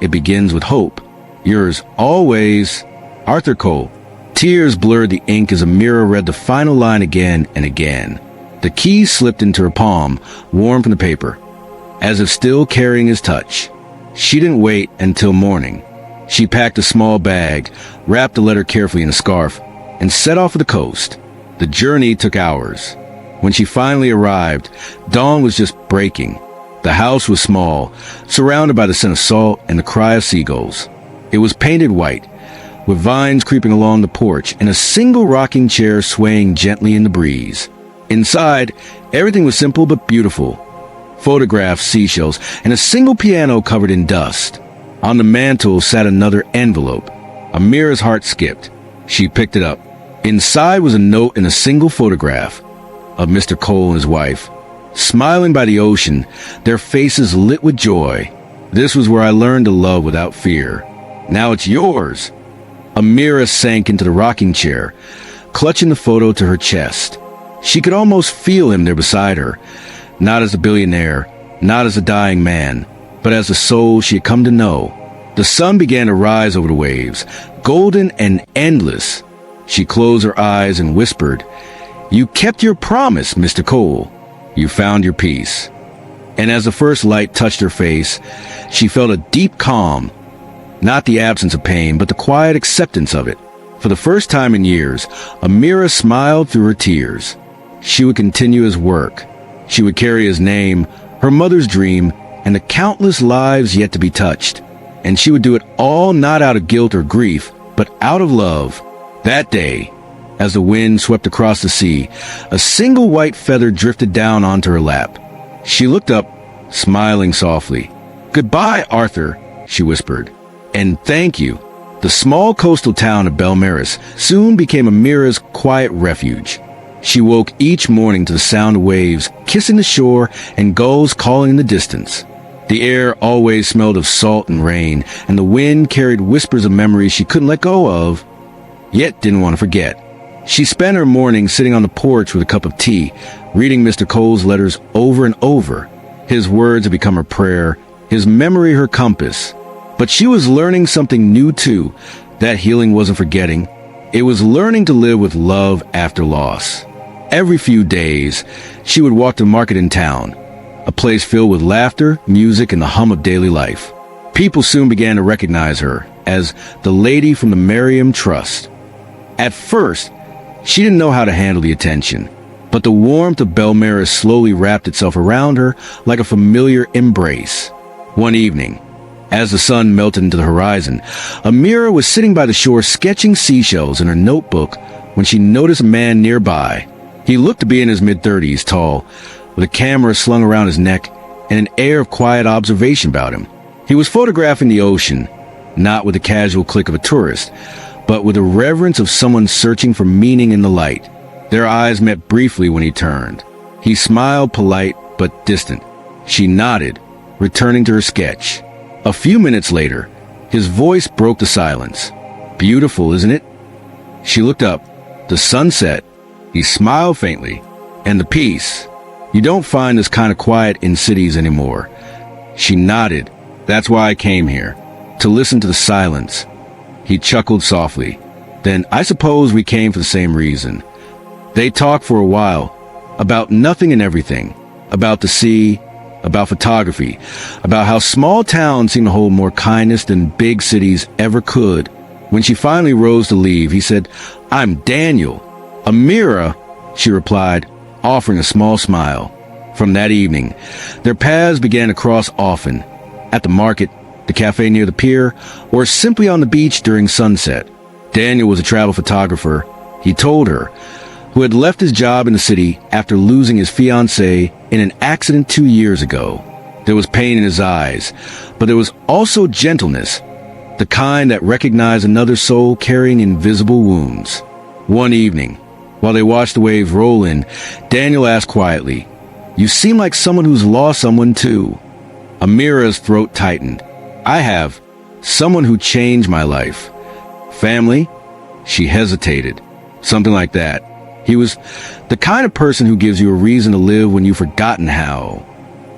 It begins with hope. Yours always, Arthur Cole." Tears blurred the ink as Amira read the final line again and again. The keys slipped into her palm, warm from the paper, as if still carrying his touch. She didn't wait until morning. She packed a small bag, wrapped the letter carefully in a scarf, and set off for the coast. The journey took hours. When she finally arrived, dawn was just breaking. The house was small, surrounded by the scent of salt and the cry of seagulls. It was painted white, with vines creeping along the porch and a single rocking chair swaying gently in the breeze. Inside, everything was simple but beautiful. Photographs, seashells, and a single piano covered in dust. On the mantel sat another envelope. Amira's heart skipped. She picked it up. Inside was a note and a single photograph of Mr. Cole and his wife, smiling by the ocean, their faces lit with joy. "This was where I learned to love without fear. Now it's yours." Amira sank into the rocking chair, clutching the photo to her chest. She could almost feel him there beside her, not as a billionaire, not as a dying man, but as the soul she had come to know. The sun began to rise over the waves, golden and endless. She closed her eyes and whispered, "You kept your promise, Mr. Cole. You found your peace." And as the first light touched her face, she felt a deep calm, not the absence of pain, but the quiet acceptance of it. For the first time in years, Amira smiled through her tears. She would continue his work. She would carry his name, her mother's dream, and the countless lives yet to be touched. And she would do it all not out of guilt or grief, but out of love. That day, As the wind swept across the sea, a single white feather drifted down onto her lap. She looked up, smiling softly. "Goodbye, Arthur," she whispered. "And thank you." The small coastal town of BEGGER soon became Amira's quiet refuge. She woke each morning to the sound of waves kissing the shore and gulls calling in the distance. The air always smelled of salt and rain, and the wind carried whispers of memories she couldn't let go of, yet didn't want to forget. She spent her morning sitting on the porch with a cup of tea, reading Mr. Cole's letters over and over. His words had become her prayer, his memory her compass. But she was learning something new too. That healing wasn't forgetting. It was learning to live with love after loss. Every few days, she would walk to the market in town, a place filled with laughter, music, and the hum of daily life. People soon began to recognize her as the lady from the Merriam Trust. At first, she didn't know how to handle the attention, but the warmth of BEGGER slowly wrapped itself around her like a familiar embrace. One evening, as the sun melted into the horizon, Amira was sitting by the shore sketching seashells in her notebook when she noticed a man nearby. He looked to be in his mid-30s, tall, with a camera slung around his neck and an air of quiet observation about him. He was photographing the ocean, not with the casual click of a tourist, but with the reverence of someone searching for meaning in the light. Their eyes met briefly when he turned. He smiled, polite but distant. She nodded, returning to her sketch. A few minutes later, his voice broke the silence. "Beautiful, isn't it?" She looked up. The sun set. He smiled faintly. "And the peace. You don't find this kind of quiet in cities anymore." She nodded. "That's why I came here, to listen to the silence." He chuckled softly. "Then I suppose we came for the same reason." They talked for a while, about nothing and everything, about the sea, about photography, about how small towns seem to hold more kindness than big cities ever could. When she finally rose to leave, he said, "I'm Daniel." "Amira," she replied, offering a small smile. From that evening, their paths began to cross often, at the market, the cafe near the pier, or simply on the beach during sunset. Daniel was a travel photographer, he told her, who had left his job in the city after losing his fiancée in an accident 2 years ago. There was pain in his eyes, but there was also gentleness, the kind that recognized another soul carrying invisible wounds. One evening, while they watched the waves roll in, Daniel asked quietly, "You seem like someone who's lost someone too." Amira's throat tightened. "I have. Someone who changed my life." "Family?" She hesitated. "Something like that. He was the kind of person who gives you a reason to live when you've forgotten how."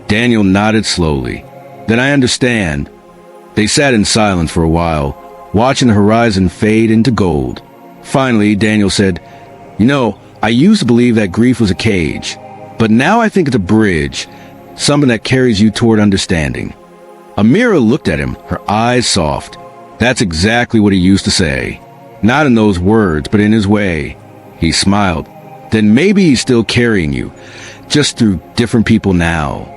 Daniel nodded slowly. "Then I understand." They sat in silence for a while, watching the horizon fade into gold. Finally, Daniel said, "You know, I used to believe that grief was a cage, but now I think it's a bridge, something that carries you toward understanding." Amira looked at him, her eyes soft. That's exactly what he used to say. Not in those words, but in his way. He smiled. "Then maybe he's still carrying you, just through different people now."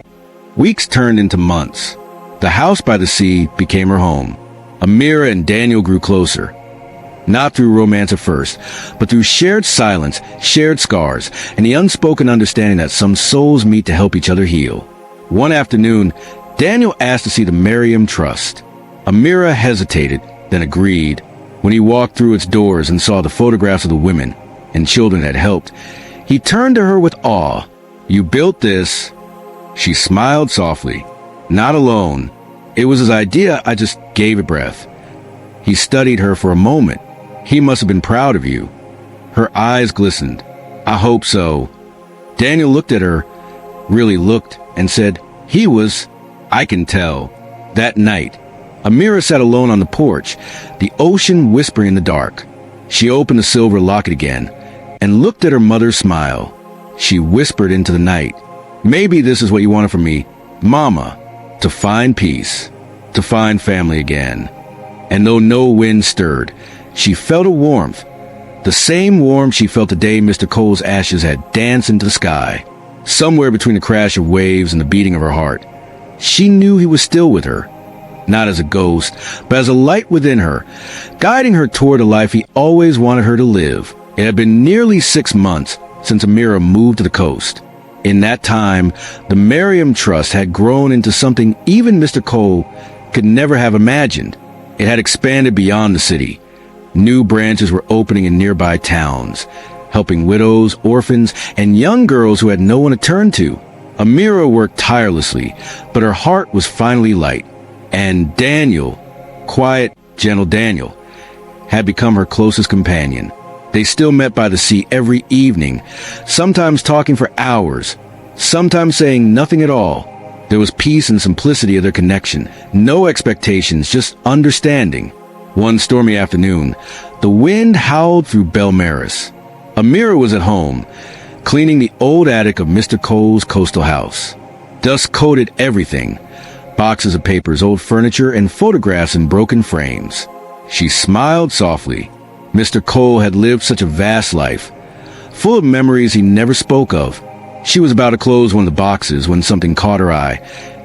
Weeks turned into months. The house by the sea became her home. Amira and Daniel grew closer. Not through romance at first, but through shared silence, shared scars, and the unspoken understanding that some souls meet to help each other heal. One afternoon, Daniel asked to see the Merriam Trust. Amira hesitated, then agreed. When he walked through its doors and saw the photographs of the women and children that helped, he turned to her with awe. "You built this." She smiled softly. "Not alone. It was his idea, I just gave it breath." He studied her for a moment. "He must have been proud of you." Her eyes glistened. "I hope so." Daniel looked at her, really looked, and said, "He was. I can tell." That night, Amira sat alone on the porch, the ocean whispering in the dark. She opened the silver locket again and looked at her mother's smile. She whispered into the night, "Maybe this is what you wanted from me, Mama, to find peace, to find family again." And though no wind stirred, she felt a warmth, the same warmth she felt the day Mr. Cole's ashes had danced into the sky. Somewhere between the crash of waves and the beating of her heart, she knew he was still with her, not as a ghost, but as a light within her, guiding her toward a life he always wanted her to live. It had been nearly 6 months since Amira moved to the coast. In that time, the Merriam Trust had grown into something even Mr. Cole could never have imagined. It had expanded beyond the city. New branches were opening in nearby towns, helping widows, orphans, and young girls who had no one to turn to. Amira worked tirelessly, but her heart was finally light. And Daniel, quiet, gentle Daniel, had become her closest companion. They still met by the sea every evening, sometimes talking for hours, sometimes saying nothing at all. There was peace and simplicity of their connection. No expectations, just understanding. One stormy afternoon, the wind howled through Belmaris. Amira was at home, cleaning the old attic of Mr. Cole's coastal house. Dust coated everything, boxes of papers, old furniture, and photographs in broken frames. She smiled softly. Mr. Cole had lived such a vast life, full of memories he never spoke of. She was about to close one of the boxes when something caught her eye.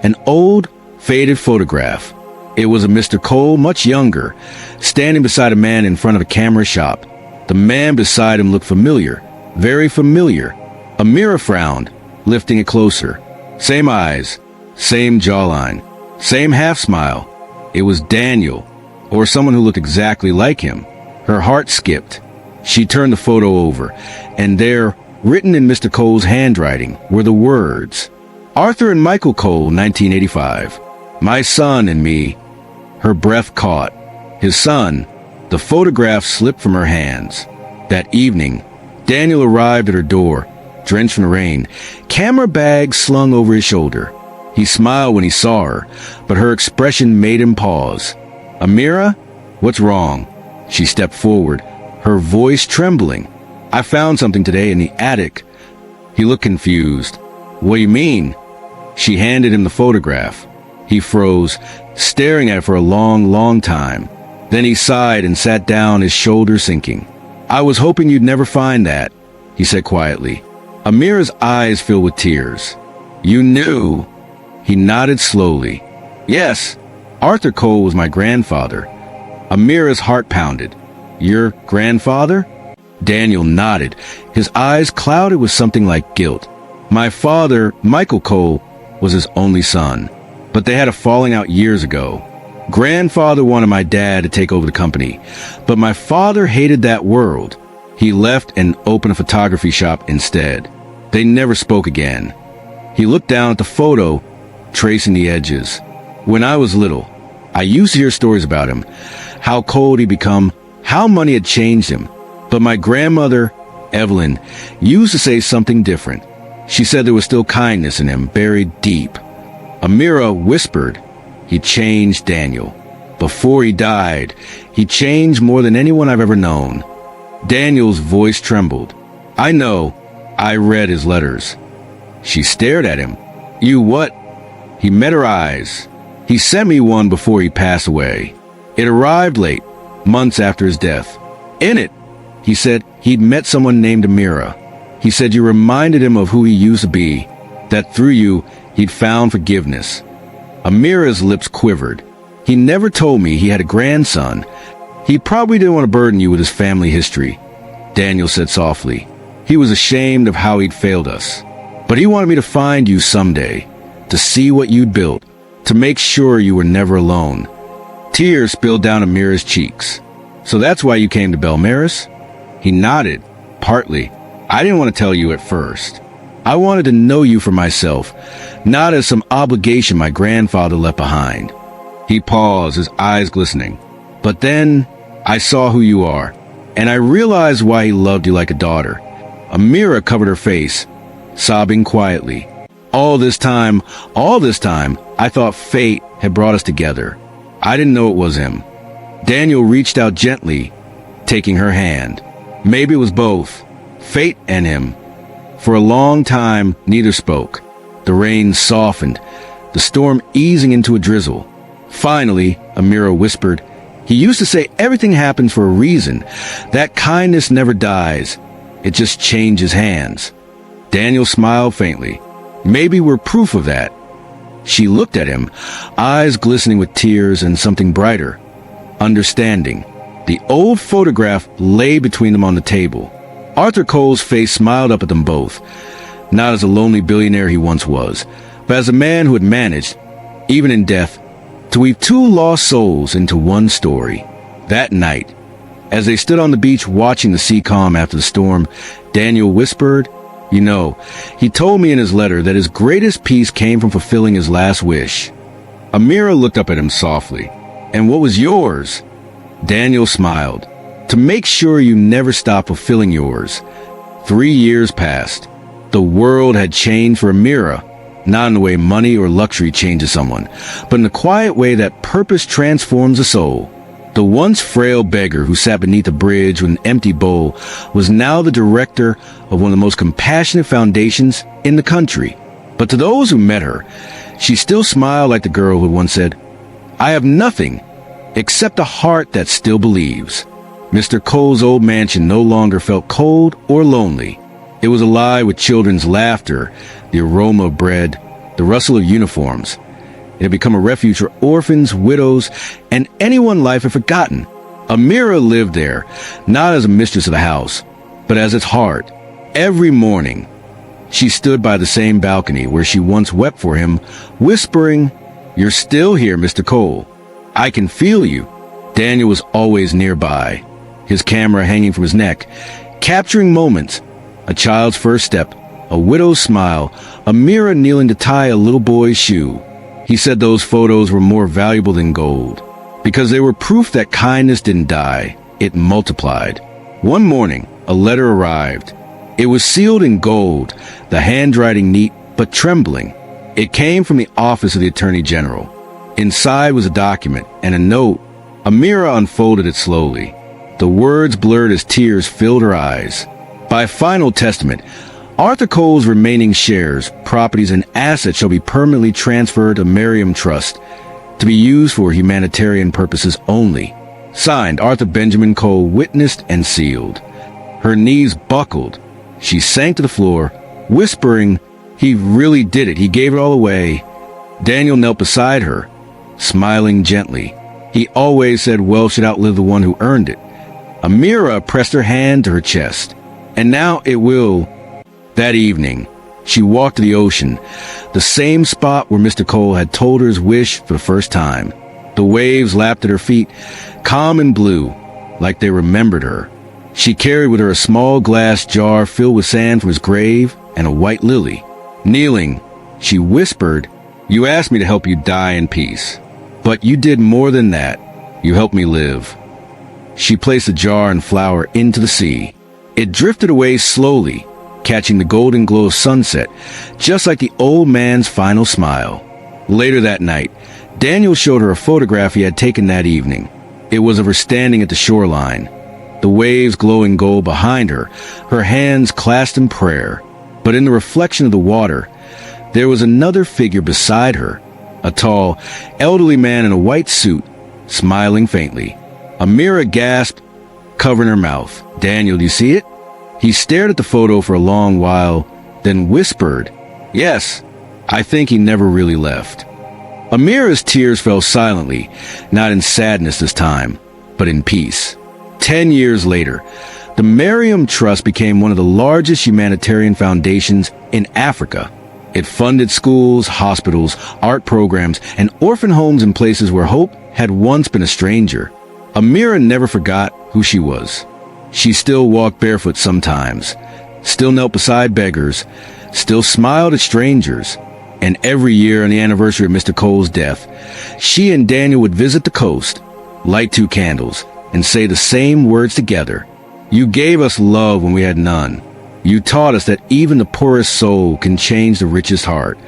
An old, faded photograph. It was of Mr. Cole, much younger, standing beside a man in front of a camera shop. The man beside him looked familiar, very familiar. Amira frowned, lifting it closer. Same eyes, same jawline, same half-smile. It was Daniel, or someone who looked exactly like him. Her heart skipped. She turned the photo over, and there, written in Mr. Cole's handwriting, were the words, Arthur and Michael Cole, 1985. My son and me. Her breath caught. His son. The photograph slipped from her hands. That evening, Daniel arrived at her door, drenched from the rain, camera bag slung over his shoulder. He smiled when he saw her, but her expression made him pause. Amira, what's wrong? She stepped forward, her voice trembling. I found something today in the attic. He looked confused. What do you mean? She handed him the photograph. He froze, staring at it for a long, long time. Then he sighed and sat down, his shoulders sinking. I was hoping you'd never find that, he said quietly. Amira's eyes filled with tears. You knew? He nodded slowly. Yes, Arthur Cole was my grandfather. Amira's heart pounded. Your grandfather? Daniel nodded, his eyes clouded with something like guilt. My father, Michael Cole, was his only son, but they had a falling out years ago. Grandfather wanted my dad to take over the company, but my father hated that world. He left and opened a photography shop instead. They never spoke again. He looked down at the photo, tracing the edges. When I was little, I used to hear stories about him, how cold he'd become, how money had changed him. But my grandmother, Evelyn, used to say something different. She said there was still kindness in him, buried deep. Amira whispered, he changed Daniel. Before he died, he changed more than anyone I've ever known. Daniel's voice trembled. I know. I read his letters. She stared at him. You what? He met her eyes. He sent me one before he passed away. It arrived late, months after his death. In it, he said he'd met someone named Amira. He said you reminded him of who he used to be, that through you, he'd found forgiveness. Amira's lips quivered. He never told me he had a grandson. He probably didn't want to burden you with his family history, Daniel said softly. He was ashamed of how he'd failed us. But he wanted me to find you someday, to see what you'd built, to make sure you were never alone. Tears spilled down Amira's cheeks. So that's why you came to Belmaris? He nodded, partly. I didn't want to tell you at first. I wanted to know you for myself, not as some obligation my grandfather left behind. He paused, his eyes glistening. But then I saw who you are, and I realized why he loved you like a daughter. Amira covered her face, sobbing quietly. All this time, I thought fate had brought us together. I didn't know it was him. Daniel reached out gently, taking her hand. Maybe it was both, fate and him. For a long time, neither spoke. The rain softened, the storm easing into a drizzle. Finally, Amira whispered, he used to say everything happens for a reason. That kindness never dies. It just changes hands. Daniel smiled faintly. Maybe we're proof of that. She looked at him, eyes glistening with tears and something brighter. Understanding. The old photograph lay between them on the table. Arthur Cole's face smiled up at them both, not as a lonely billionaire he once was, but as a man who had managed, even in death, to weave two lost souls into one story. That night, as they stood on the beach watching the sea calm after the storm, Daniel whispered, "You know, he told me in his letter that his greatest peace came from fulfilling his last wish." Amira looked up at him softly. "And what was yours?" Daniel smiled. "To make sure you never stop fulfilling yours." 3 years passed. The world had changed for Amira, not in the way money or luxury changes someone, but in the quiet way that purpose transforms a soul. The once frail beggar who sat beneath a bridge with an empty bowl was now the director of one of the most compassionate foundations in the country. But to those who met her, she still smiled like the girl who once said, "I have nothing except a heart that still believes." Mr. Cole's old mansion no longer felt cold or lonely. It was alive with children's laughter, the aroma of bread, the rustle of uniforms. It had become a refuge for orphans, widows, and anyone life had forgotten. Amira lived there, not as a mistress of the house, but as its heart. Every morning, she stood by the same balcony where she once wept for him, whispering, "You're still here, Mr. Cole. I can feel you." Daniel was always nearby, his camera hanging from his neck, capturing moments: a child's first step, a widow's smile, Amira kneeling to tie a little boy's shoe. He said those photos were more valuable than gold, because they were proof that kindness didn't die, it multiplied. One morning, a letter arrived. It was sealed in gold, the handwriting neat but trembling. It came from the office of the Attorney General. Inside was a document and a note. Amira unfolded it slowly. The words blurred as tears filled her eyes. By final testament, Arthur Cole's remaining shares, properties, and assets shall be permanently transferred to Merriam Trust, to be used for humanitarian purposes only. Signed, Arthur Benjamin Cole, witnessed and sealed. Her knees buckled. She sank to the floor, whispering, "He really did it. He gave it all away." Daniel knelt beside her, smiling gently. He always said wealth should outlive the one who earned it. Amira pressed her hand to her chest. "And now it will." That evening, she walked to the ocean, the same spot where Mr. Cole had told her his wish for the first time. The waves lapped at her feet, calm and blue, like they remembered her. She carried with her a small glass jar filled with sand from his grave and a white lily. Kneeling, she whispered, "You asked me to help you die in peace, but you did more than that. You helped me live." She placed the jar and flower into the sea. It drifted away slowly, catching the golden glow of sunset, just like the old man's final smile. Later that night, Daniel showed her a photograph he had taken that evening. It was of her standing at the shoreline, the waves glowing gold behind her, her hands clasped in prayer. But in the reflection of the water, there was another figure beside her, a tall, elderly man in a white suit, smiling faintly. Amira gasped, covering her mouth. "Daniel, do you see it?" He stared at the photo for a long while, then whispered, "Yes, I think he never really left." Amira's tears fell silently, not in sadness this time, but in peace. 10 years later, the Merriam Trust became one of the largest humanitarian foundations in Africa. It funded schools, hospitals, art programs, and orphan homes in places where hope had once been a stranger. Amira never forgot who she was. She still walked barefoot sometimes, still knelt beside beggars, still smiled at strangers. And every year on the anniversary of Mr. Cole's death, she and Daniel would visit the coast, light 2 candles, and say the same words together. "You gave us love when we had none. You taught us that even the poorest soul can change the richest heart."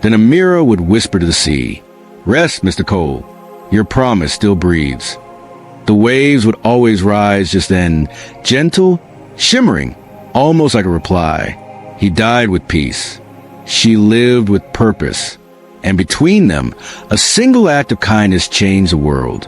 Then Amira would whisper to the sea, "Rest, Mr. Cole. Your promise still breathes." The waves would always rise just then, gentle, shimmering, almost like a reply. He died with peace. She lived with purpose. And between them, a single act of kindness changed the world.